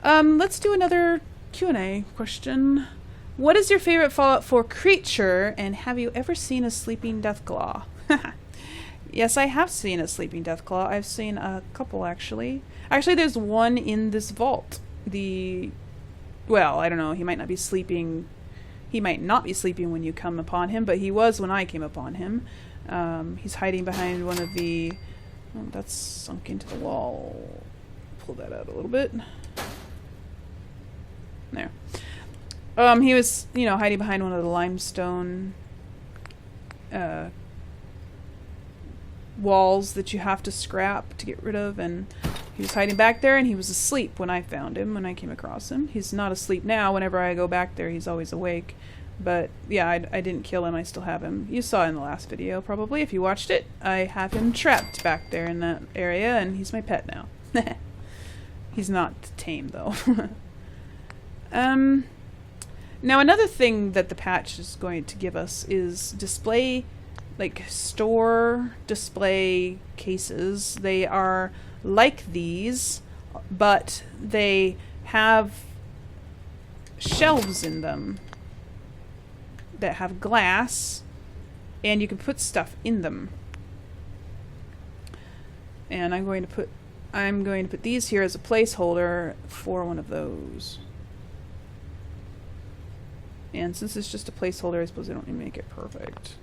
Let's do another Q&A question. What is your favorite Fallout 4 creature, and have you ever seen a sleeping deathclaw? Yes, I have seen a sleeping deathclaw. I've seen a couple, actually. Actually, there's one in this vault. The well, I don't know, he might not be sleeping. He might not be sleeping when you come upon him, but he was when I came upon him. He's hiding behind one of the... Oh, that's sunk into the wall. Pull that out a little bit. There. He was, you know, hiding behind one of the limestone walls that you have to scrap to get rid of, and he was hiding back there, and he was asleep when I found him, when I came across him. He's not asleep now. Whenever I go back there, he's always awake. But yeah, I didn't kill him. I still have him. You saw in the last video, probably, if you watched it. I have him trapped back there in that area, and he's my pet now. He's not tame, though. Now, another thing that the patch is going to give us is display, like store display cases. They are like these, but they have shelves in them that have glass, and you can put stuff in them. And I'm going to put these here as a placeholder for one of those. And since it's just a placeholder, I suppose I don't need to make it perfect.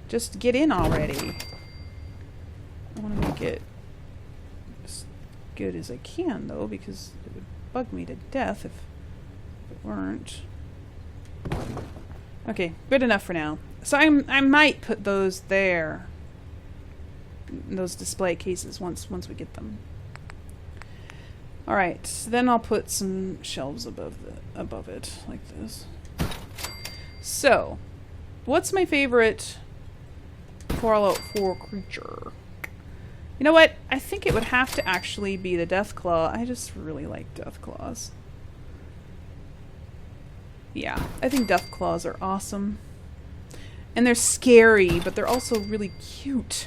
Just get in already. I want to make it as good as I can, though, because it would bug me to death if it weren't. Okay, good enough for now. So I might put those there. Those display cases once we get them. Alright, then I'll put some shelves above it, like this. So, what's my favorite Fallout 4 creature? You know what? I think it would have to actually be the Deathclaw. I just really like Deathclaws. Yeah, I think Deathclaws are awesome. And they're scary, but they're also really cute.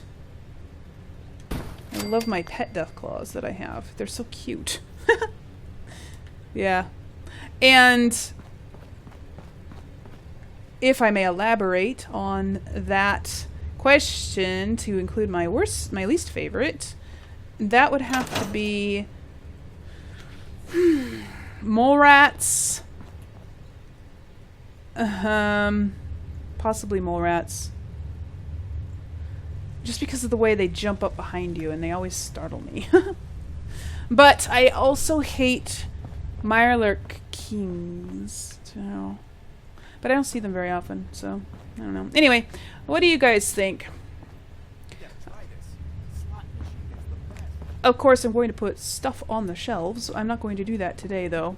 I love my pet Deathclaws that I have. They're so cute. Yeah. And if I may elaborate on that question to include my least favorite, that would have to be mole rats. Possibly mole rats. Just because of the way they jump up behind you, and they always startle me. But I also hate Mirelurk Kings. So. But I don't see them very often, so I don't know. Anyway, what do you guys think? Of course, I'm going to put stuff on the shelves. I'm not going to do that today, though.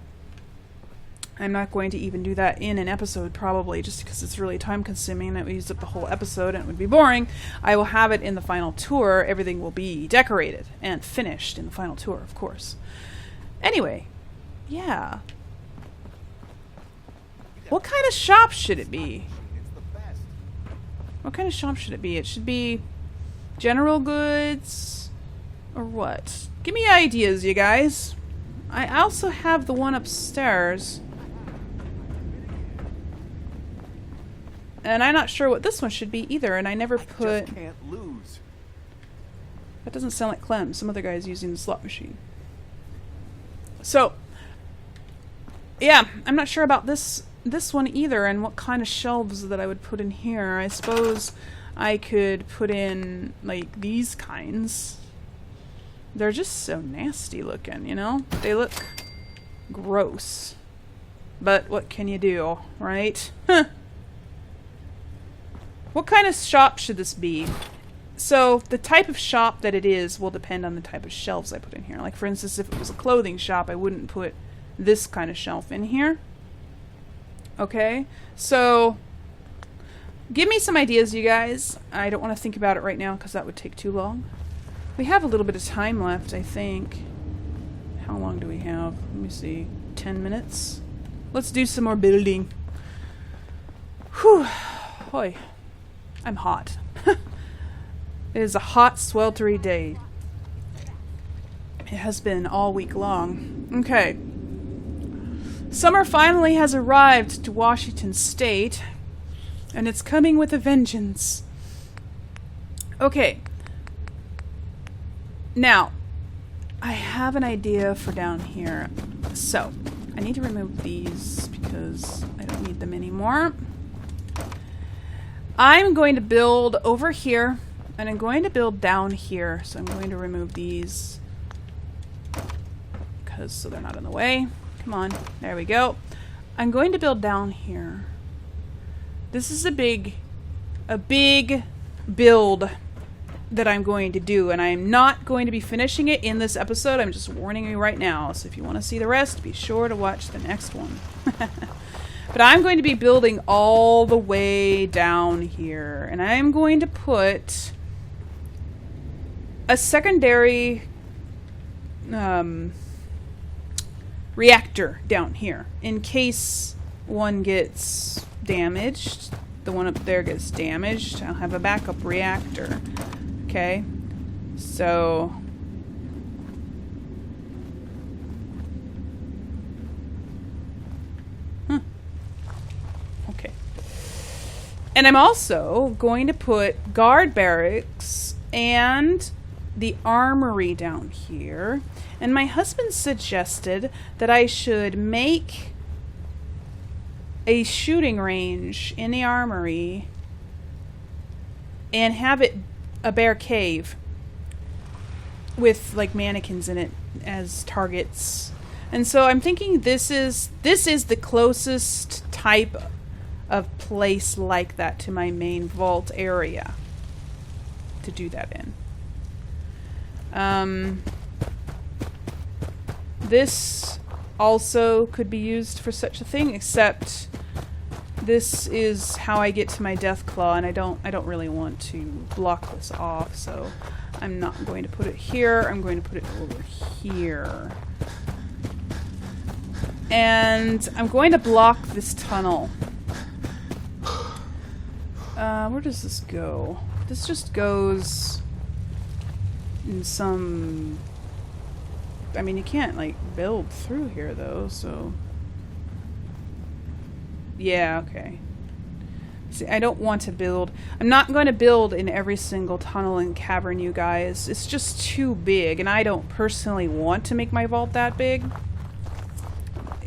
I'm not going to even do that in an episode, probably, just because it's really time-consuming and it would use up the whole episode and it would be boring. I will have it in the final tour. Everything will be decorated and finished in the final tour, of course. Anyway, yeah. What kind of shop should it be? What kind of shop should it be? It should be general goods or what? Give me ideas, you guys. I also have the one upstairs. And I'm not sure what this one should be either, and I never put... Just can't lose. That doesn't sound like Clem. Some other guy's using the slot machine. So, yeah, I'm not sure about this one either, and what kind of shelves that I would put in here. I suppose I could put in, like, these kinds. They're just so nasty looking, you know? They look gross. But what can you do, right? Huh. What kind of shop should this be? So, the type of shop that it is will depend on the type of shelves I put in here. Like, for instance, if it was a clothing shop, I wouldn't put this kind of shelf in here. Okay? So, give me some ideas, you guys. I don't want to think about it right now because that would take too long. We have a little bit of time left, I think. How long do we have? Let me see. 10 minutes? Let's do some more building. Whew. Hoy. I'm hot. It is a hot, sweltery day. It has been all week long. Okay. Summer finally has arrived to Washington State, and it's coming with a vengeance. Okay. Now, I have an idea for down here. So, I need to remove these because I don't need them anymore. I'm going to build over here, and I'm going to build down here. So I'm going to remove these because so they're not in the way. Come on, there we go. I'm going to build down here. This is a big build that I'm going to do, and I'm not going to be finishing it in this episode. I'm just warning you right now. So if you want to see the rest, be sure to watch the next one. But I'm going to be building all the way down here, and I'm going to put a secondary reactor down here in case one gets damaged. The one up there gets damaged. I'll have a backup reactor. Okay, so okay, and I'm also going to put guard barracks and the armory down here. And my husband suggested that I should make a shooting range in the armory and have it a bear cave with like mannequins in it as targets. And so I'm thinking this is the closest type of place like that to my main vault area to do that in. This also could be used for such a thing, except this is how I get to my death claw, and I don't really want to block this off, so I'm not going to put it here. I'm going to put it over here. And I'm going to block this tunnel. Where does this go? This just goes in some... I mean, you can't, like, build through here, though, so... Yeah, okay. See, I don't want to build... I'm not going to build in every single tunnel and cavern, you guys. It's just too big, and I don't personally want to make my vault that big.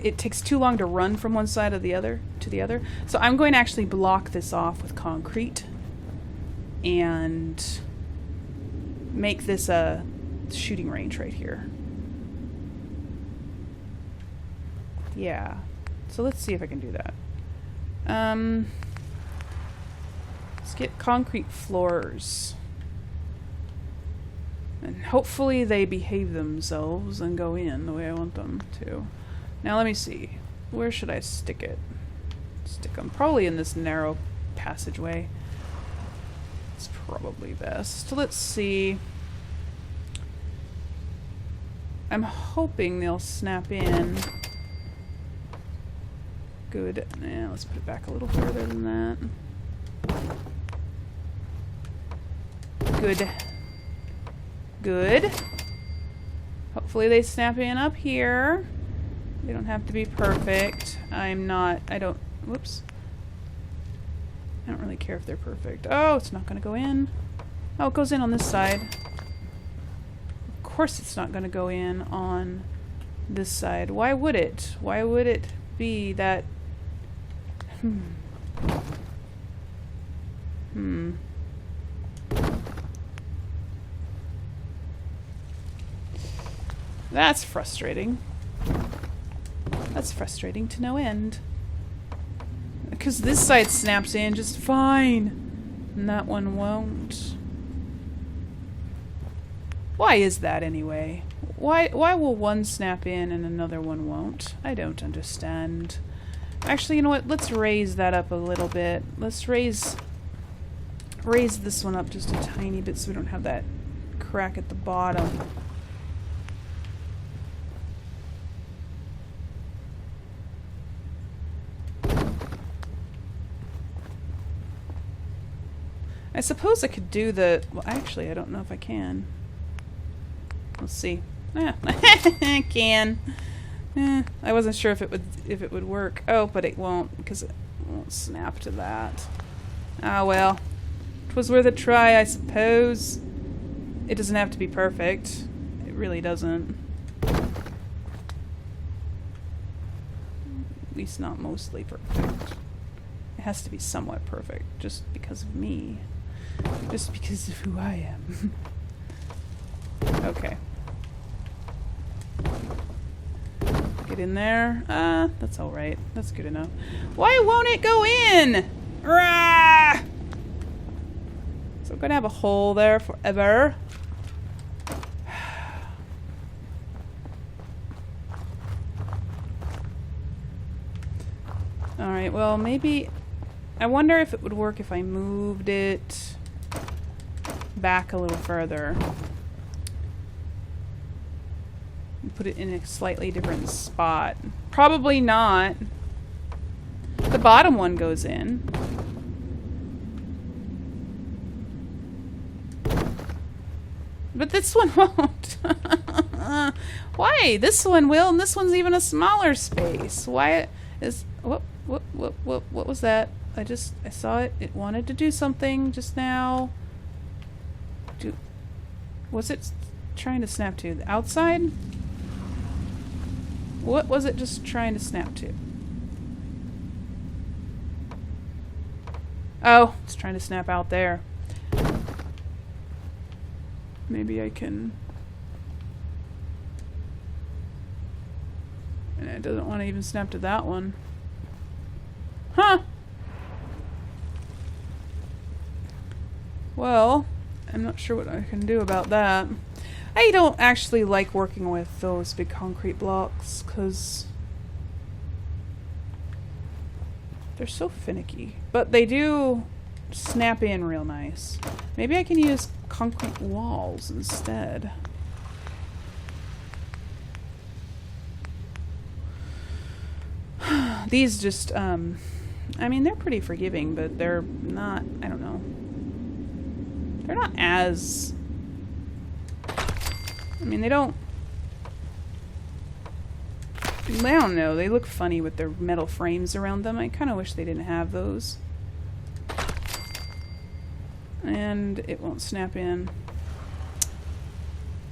It takes too long to run from one side of the other to the other. So I'm going to actually block this off with concrete and make this a shooting range right here. Yeah. So let's see if I can do that. Let's get concrete floors. And hopefully they behave themselves and go in the way I want them to. Now let me see. Where should I stick it? Stick them probably in this narrow passageway. It's probably best. Let's see. I'm hoping they'll snap in. Good. Now let's put it back a little further than that. Good. Good. Hopefully they snap in up here. They don't have to be perfect. Whoops. I don't really care if they're perfect. Oh, it's not going to go in. Oh, it goes in on this side. Of course it's not going to go in on this side. Why would it? Why would it be that... That's frustrating. That's frustrating to no end. Because this side snaps in just fine, and that one won't. Why is that anyway? Why will one snap in and another one won't? I don't understand. Actually, you know what? Let's raise that up a little bit. Let's raise this one up just a tiny bit so we don't have that crack at the bottom. I suppose I could do the... Well, actually, I don't know if I can. Let's see. I can. I wasn't sure if it would work. Oh, but it won't, because it won't snap to that. Ah, well. 'Twas worth a try, I suppose. It doesn't have to be perfect. It really doesn't. At least not mostly perfect. It has to be somewhat perfect, just because of me. Just because of who I am. Okay. Get in there. That's alright. That's good enough. Why won't it go in? Rah! So I'm gonna have a hole there forever. Alright, well, maybe... I wonder if it would work if I moved it back a little further. And put it in a slightly different spot. Probably not. The bottom one goes in. But this one won't. Why? This one will, and this one's even a smaller space. Why is... What was that? I saw it. It wanted to do something just now. Was it trying to snap to? The outside? What was it just trying to snap to? Oh, it's trying to snap out there. Maybe I can... And it doesn't want to even snap to that one. Huh! Well, I'm not sure what I can do about that. I don't actually like working with those big concrete blocks, because they're so finicky. But they do snap in real nice. Maybe I can use concrete walls instead. These just, I mean, they're pretty forgiving, but they're not, I don't know. They're not as... I mean, they don't... I don't know. They look funny with their metal frames around them. I kind of wish they didn't have those. And it won't snap in.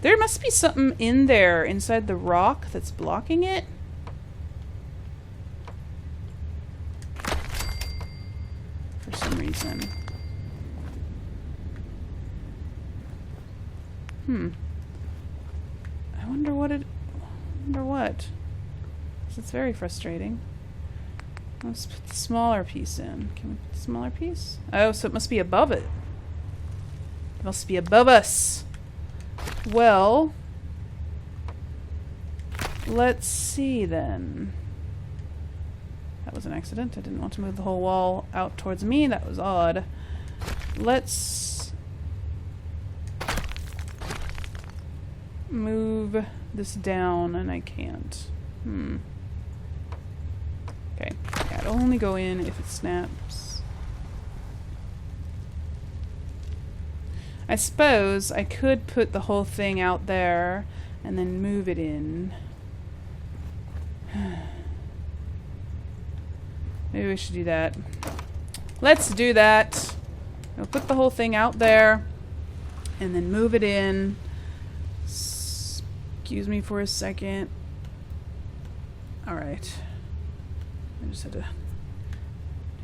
There must be something in there, inside the rock, that's blocking it. For some reason. I wonder what it... I wonder what. It's very frustrating. Let's put the smaller piece in. Can we put the smaller piece? Oh, so it must be above it. It must be above us. Well... let's see then. That was an accident. I didn't want to move the whole wall out towards me. That was odd. Let's... move this down, and I can't. Okay. Yeah, it'll only go in if it snaps. I suppose I could put the whole thing out there and then move it in. Maybe we should do that. Let's do that. I'll put the whole thing out there and then move it in. Excuse me for a second. Alright. I just had to do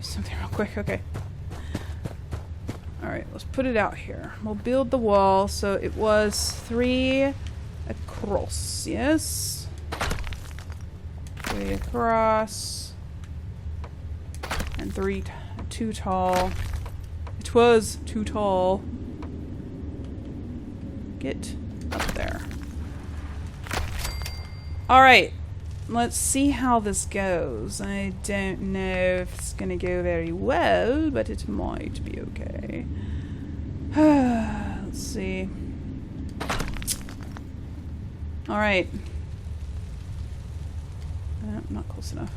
something real quick. Okay. Alright, let's put it out here. We'll build the wall. So it was 3 across. Yes? 3 across. And 2 tall. It was 2 tall. Get up there. Alright, let's see how this goes. I don't know if it's gonna go very well, but it might be okay. Let's see. Alright. Not close enough.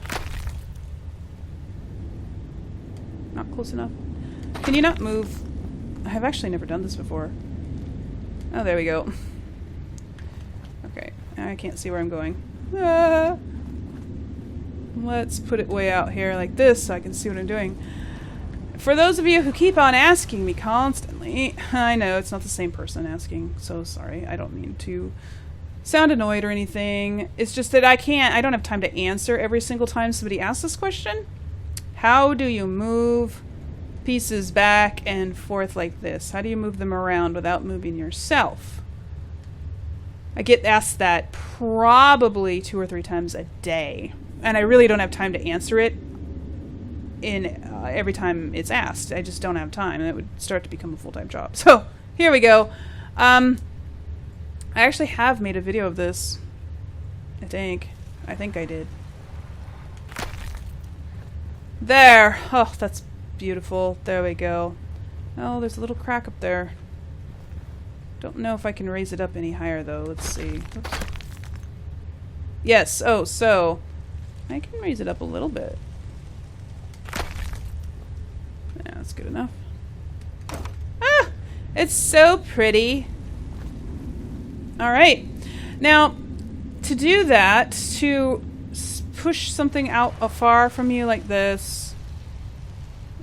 Not close enough. Can you not move? I've actually never done this before. Oh, there we go. Okay. I can't see where I'm going. Let's put it way out here like this so I can see what I'm doing. For those of you who keep on asking me constantly, I know it's not the same person asking, so sorry. I don't mean to sound annoyed or anything. It's just that I don't have time to answer every single time somebody asks this question. How do you move pieces back and forth like this? How do you move them around without moving yourself? I get asked that probably 2 or 3 times a day, and I really don't have time to answer it every time it's asked. I just don't have time, and it would start to become a full-time job. So here we go. I actually have made a video of this. I think I did. There. Oh, that's beautiful. There we go. Oh, there's a little crack up there. Don't know if I can raise it up any higher, though. Let's see. Oops. Yes. Oh, so I can raise it up a little bit. Yeah, that's good enough. Ah! It's so pretty. Alright. Now, to do that, to push something out afar from you like this,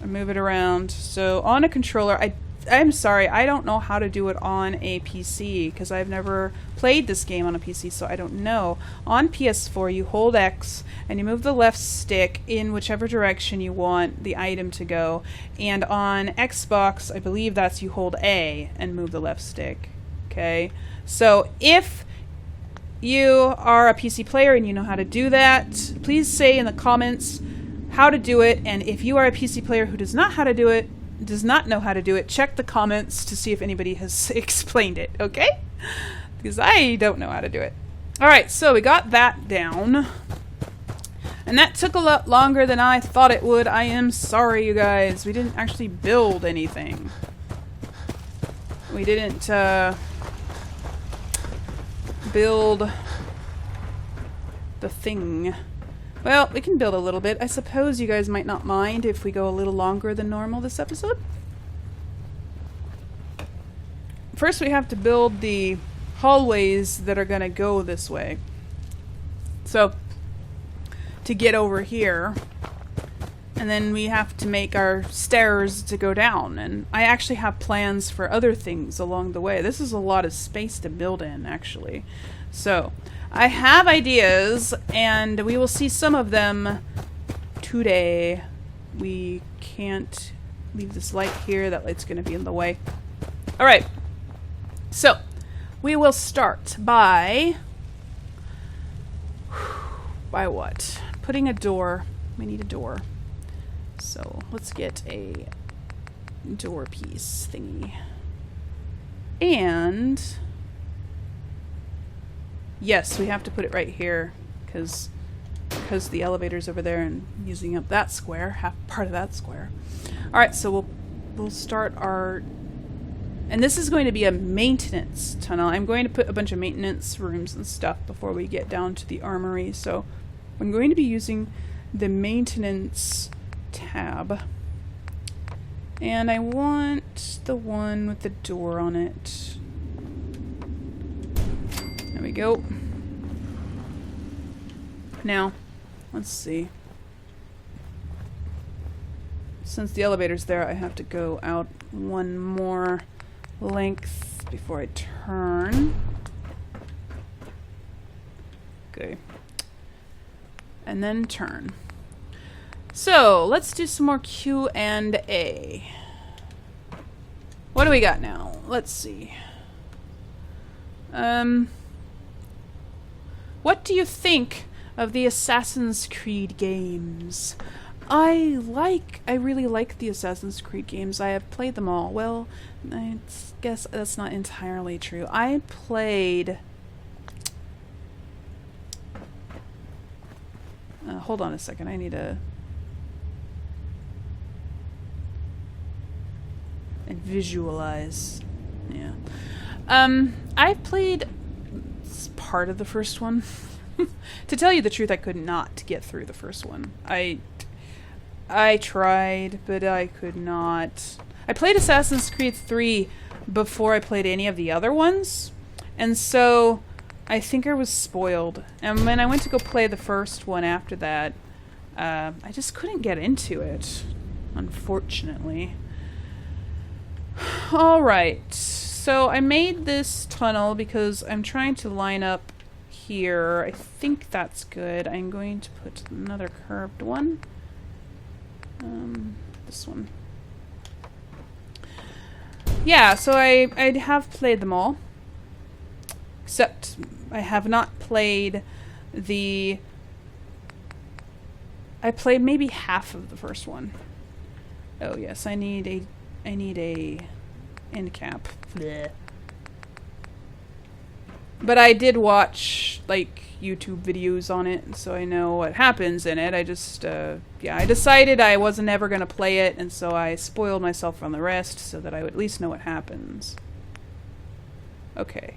or move it around. So, on a controller, I'm sorry, I don't know how to do it on a PC, because I've never played this game on a PC, so I don't know. On PS4, you hold X, and you move the left stick in whichever direction you want the item to go. And on Xbox, I believe that's you hold A and move the left stick. Okay? So, if you are a PC player and you know how to do that, please say in the comments how to do it. And if you are a PC player who does not know how to do it, check the comments to see if anybody has explained it, okay? Because I don't know how to do it. Alright, so we got that down. And that took a lot longer than I thought it would. I am sorry, you guys. We didn't actually build anything. We didn't, build the thing. Well, we can build a little bit. I suppose you guys might not mind if we go a little longer than normal this episode. First, we have to build the hallways that are going to go this way. So, to get over here, and then we have to make our stairs to go down. And I actually have plans for other things along the way. This is a lot of space to build in, actually. So, I have ideas, and we will see some of them today. We can't leave this light here. That light's going to be in the way. Alright. So, we will start by what? Putting a door. We need a door. So, let's get a door piece thingy. And yes, we have to put it right here because the elevator's over there and using up that square, half part of that square. Alright, so we'll start our... And this is going to be a maintenance tunnel. I'm going to put a bunch of maintenance rooms and stuff before we get down to the armory. So I'm going to be using the maintenance tab. And I want the one with the door on it. There we go. Now, let's see. Since the elevator's there, I have to go out one more length before I turn. Okay. And then turn. So, let's do some more Q&A. What do we got now? Let's see. What do you think of the Assassin's Creed games? I really like the Assassin's Creed games. I have played them all. Well, I guess that's not entirely true. I played... hold on a second. I need to... and visualize. Yeah. I've played part of the first one. To tell you the truth, I could not get through the first one. I tried, but I could not. I played Assassin's Creed 3 before I played any of the other ones, and so I think I was spoiled. And when I went to go play the first one after that, I just couldn't get into it, unfortunately. Alright, so I made this tunnel because I'm trying to line up here. I think that's good. I'm going to put another curved one. This one. Yeah, so I have played them all. Except I have not played the... I played maybe half of the first one. Oh yes, I need a end cap. Blech. But I did watch like YouTube videos on it, so I know what happens in it. I just yeah, I decided I wasn't ever gonna play it, and so I spoiled myself from the rest so that I would at least know what happens. Okay.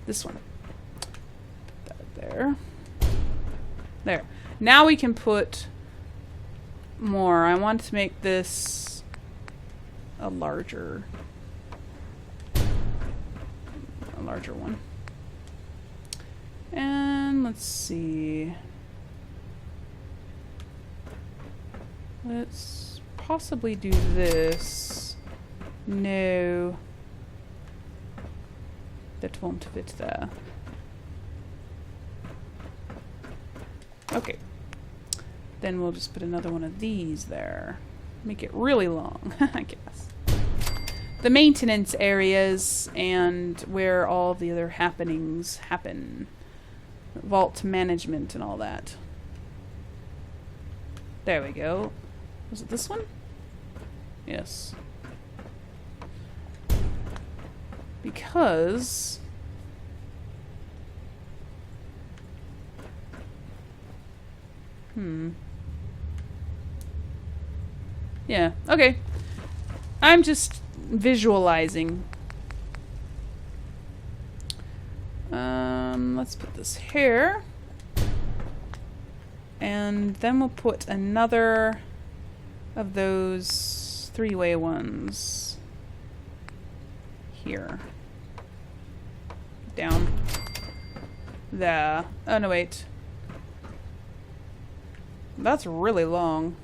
This one. Put that there. There. Now we can put more. I want to make this a larger one. And let's see. Let's possibly do this. No. That won't fit there. Okay. Then we'll just put another one of these there. Make it really long, I guess. The maintenance areas and where all the other happenings happen. Vault management and all that. There we go. Was it this one? Yes. Because... Yeah, okay. I'm just visualizing. Let's put this here. And then we'll put another of those three-way ones here. Down. There. Oh, no, wait. That's really long.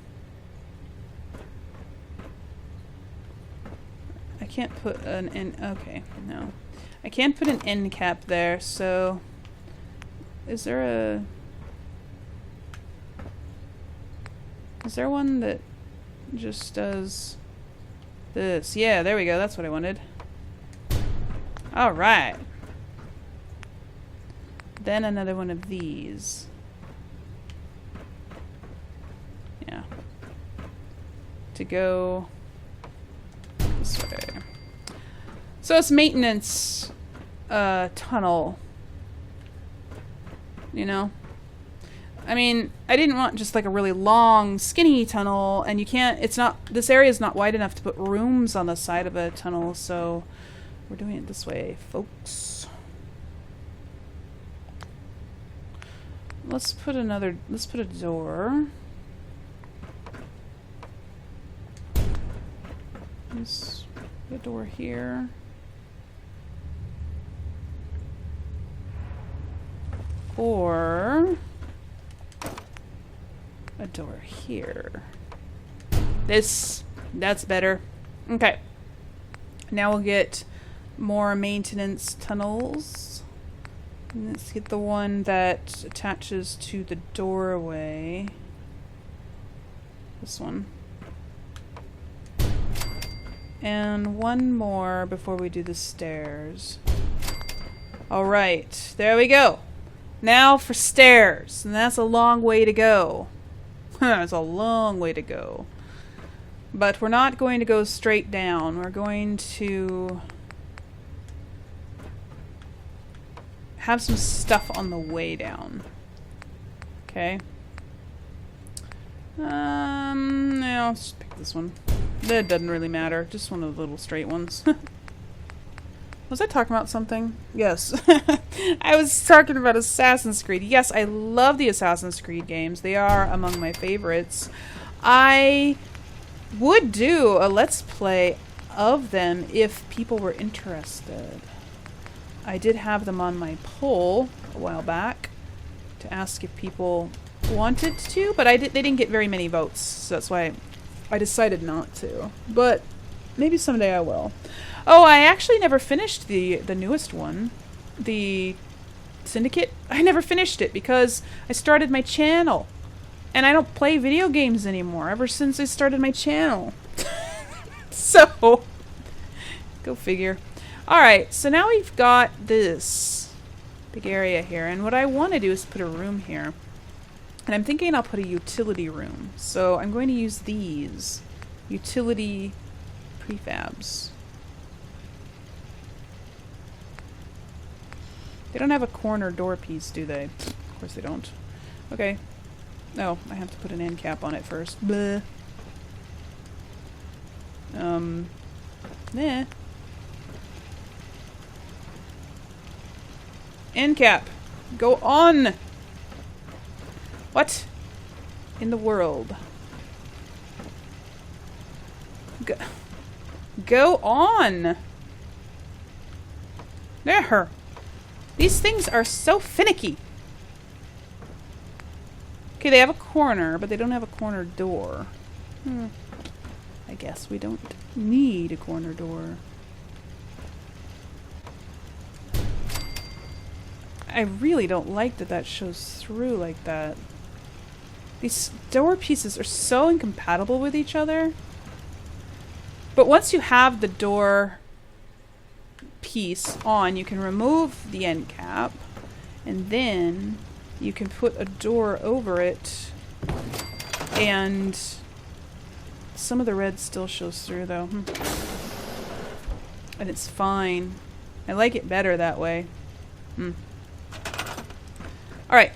I can't put an end... Okay, no. I can't put an end cap there, so... Is there a... Is there one that just does this? Yeah, there we go. That's what I wanted. Alright. Then another one of these. Yeah. To go this way. So it's maintenance tunnel. You know? I mean, I didn't want just like a really long, skinny tunnel, and you can't, it's not, this area is not wide enough to put rooms on the side of a tunnel, so we're doing it this way, folks. Let's put a door. Let's put a door here. Or a door here. That's better. Okay. Now we'll get more maintenance tunnels. And let's get the one that attaches to the doorway. This one. And one more before we do the stairs. Alright, there we go. Now for stairs. And that's a long way to go. It's a long way to go. But we're not going to go straight down. We're going to have some stuff on the way down. Okay. Yeah, I'll just pick this one. That doesn't really matter. Just one of the little straight ones. Was I talking about something? Yes. I was talking about Assassin's Creed. Yes, I love the Assassin's Creed games. They are among my favorites. I would do a Let's Play of them if people were interested. I did have them on my poll a while back to ask if people wanted to, but they didn't get very many votes, so that's why I decided not to. But maybe someday I will. Oh, I actually never finished the newest one. The Syndicate? I never finished it because I started my channel. And I don't play video games anymore ever since I started my channel. So, go figure. Alright, so now we've got this big area here. And what I want to do is put a room here. And I'm thinking I'll put a utility room. So I'm going to use these. Utility prefabs. They don't have a corner door piece, do they? Of course they don't. Okay. Oh, I have to put an end cap on it first. Bleh. Nah. End cap. Go on! What in the world? Go on! There! These things are so finicky. Okay, they have a corner, but they don't have a corner door. I guess we don't need a corner door. I really don't like that that shows through like that. These door pieces are so incompatible with each other. But once you have the door piece on, you can remove the end cap, and then you can put a door over it, and some of the red still shows through though. And it's fine. I like it better that way. Alright.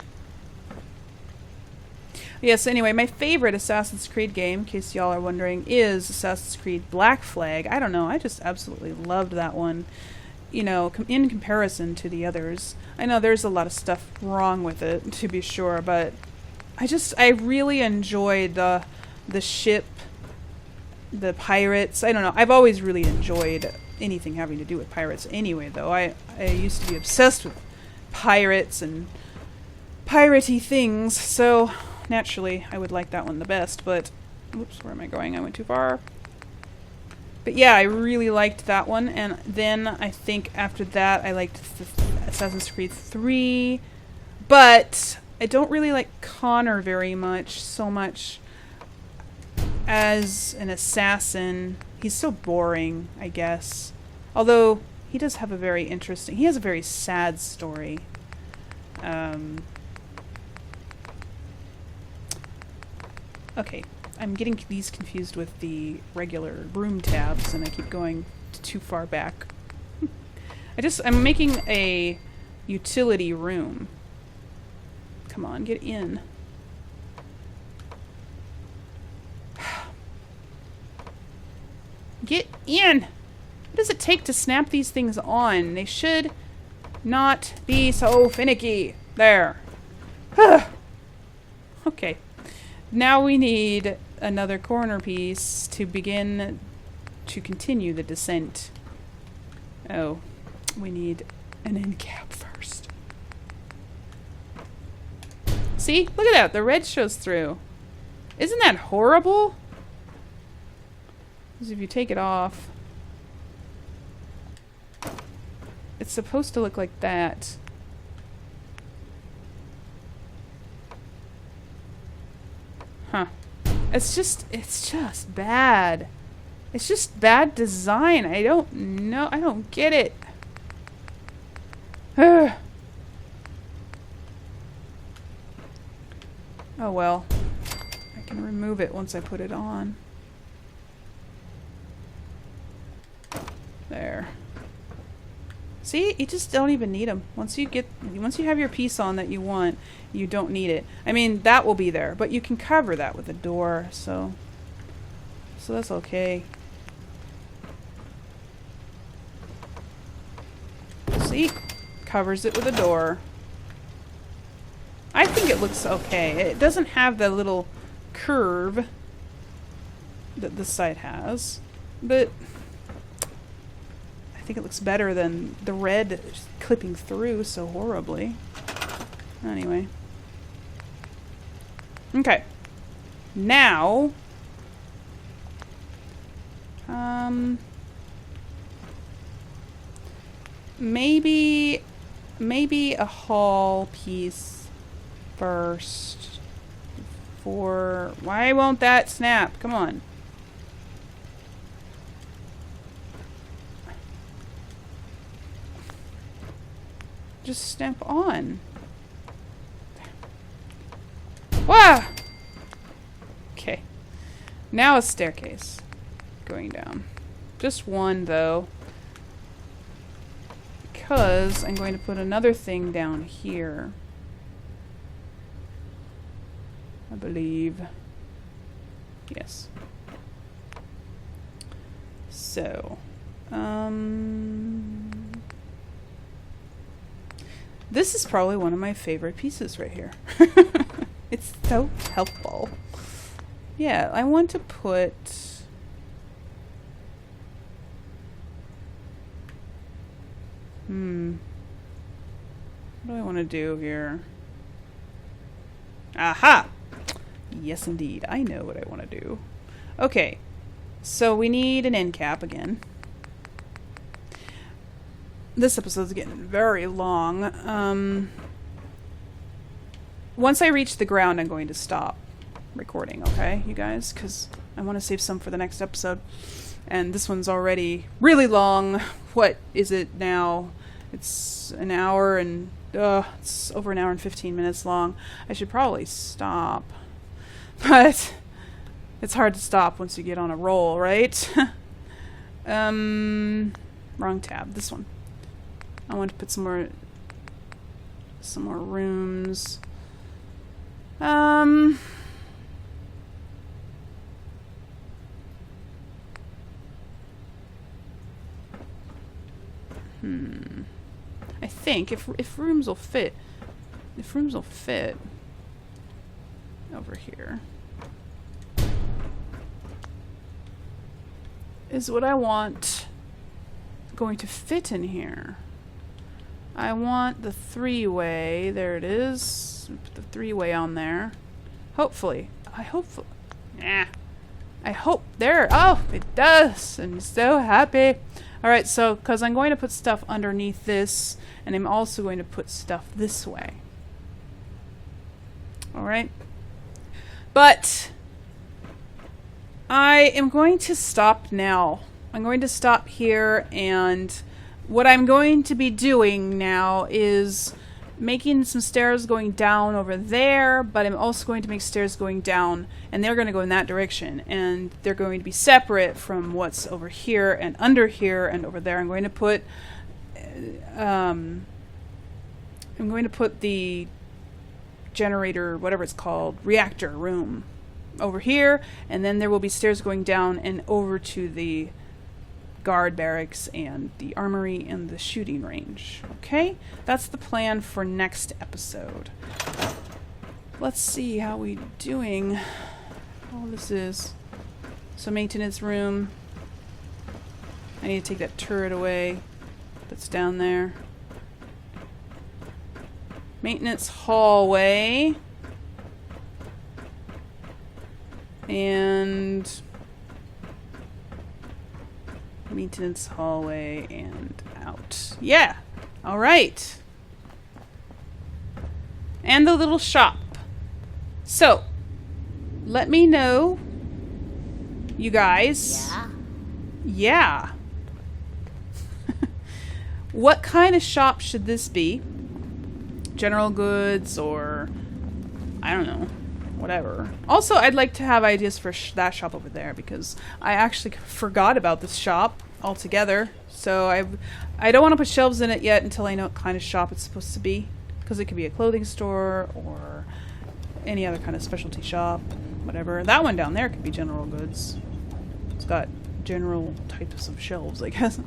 Yes, anyway, my favorite Assassin's Creed game, in case y'all are wondering, is Assassin's Creed Black Flag. I don't know, I just absolutely loved that one. You know, in comparison to the others. I know there's a lot of stuff wrong with it, to be sure, but I really enjoyed the ship, the pirates. I don't know, I've always really enjoyed anything having to do with pirates anyway, though. I used to be obsessed with pirates and piratey things, so naturally I would like that one the best, but oops, where am I going? I went too far. But yeah, I really liked that one, and then I think after that I liked Assassin's Creed 3, but I don't really like Connor very much, so much as an assassin. He's so boring, I guess. Although, he does have a very interesting, he has a very sad story. Okay. I'm getting these confused with the regular room tabs, and I keep going too far back. I'm making a utility room. Come on, get in. Get in! What does it take to snap these things on? They should not be so finicky. There. Okay. Now we need another corner piece to begin to continue the descent. Oh, we need an end cap first. See? Look at that. The red shows through. Isn't that horrible? Because if you take it off, it's supposed to look like that. Huh. It's just bad. It's just bad design. I don't know. I don't get it. Oh well. I can remove it once I put it on. There. See, you just don't even need them. Once you have your piece on that you want, you don't need it. I mean, that will be there, but you can cover that with a door, so that's okay. See? Covers it with a door. I think it looks okay. It doesn't have the little curve that this side has, but I think it looks better than the red clipping through so horribly. Anyway. Okay. Now, maybe maybe a hall piece first. Why won't that snap? Come on. Just snap on. Wow! Okay. Now a staircase going down. Just one, though. Because I'm going to put another thing down here. I believe. Yes. So, this is probably one of my favorite pieces right here. It's so helpful. Yeah, I want to put... What do I want to do here? Aha! Yes, indeed. I know what I want to do. Okay. So we need an end cap again. This episode's getting very long. Once I reach the ground, I'm going to stop recording, okay, you guys? Because I want to save some for the next episode. And this one's already really long. What is it now? It's an hour and... it's over an hour and 15 minutes long. I should probably stop. But it's hard to stop once you get on a roll, right? Wrong tab. This one. I want to put some more rooms. I think if rooms will fit over here is what I want going to fit in here. I want the three-way. There it is. Put the three-way on there. Hopefully. I hope there. Oh, it does. I'm so happy. Alright, so, because I'm going to put stuff underneath this, and I'm also going to put stuff this way. Alright? But, I am going to stop now. I'm going to stop here, and what I'm going to be doing now is making some stairs going down over there, but I'm also going to make stairs going down, and they're going to go in that direction, and they're going to be separate from what's over here and under here and over there. I'm going to put the generator, whatever it's called, reactor room over here, and then there will be stairs going down and over to the guard barracks and the armory and the shooting range. Okay? That's the plan for next episode. Let's see how we doing. All this is. So maintenance room. I need to take that turret away that's down there. Maintenance hallway. And maintenance hallway and out. Yeah. All right. And the little shop. So, let me know, you guys. Yeah. What kind of shop should this be? General goods or I don't know. Whatever. Also, I'd like to have ideas for that shop over there because I actually forgot about this shop altogether. So I don't want to put shelves in it yet until I know what kind of shop it's supposed to be, because it could be a clothing store or any other kind of specialty shop, whatever. That one down there could be general goods. It's got general types of shelves, I guess.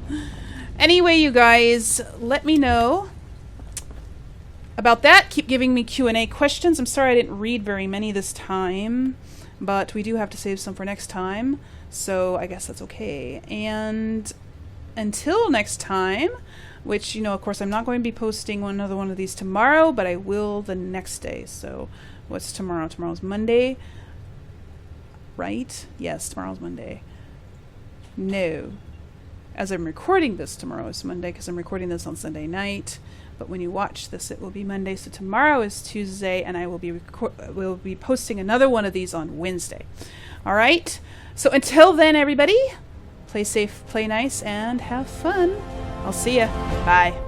Anyway, you guys, let me know about that. Keep giving me Q&A questions. I'm sorry I didn't read very many this time, but we do have to save some for next time, so I guess that's okay. And until next time, which, you know, of course, I'm not going to be posting another one of these tomorrow, but I will the next day. So what's tomorrow? Tomorrow's Monday, right? Yes, tomorrow's Monday. No. As I'm recording this, tomorrow is Monday because I'm recording this on Sunday night. but when you watch this, it will be Monday. So tomorrow is Tuesday, and I will be posting another one of these on Wednesday. All right. So until then, everybody, play safe, play nice, and have fun. I'll see ya. Bye.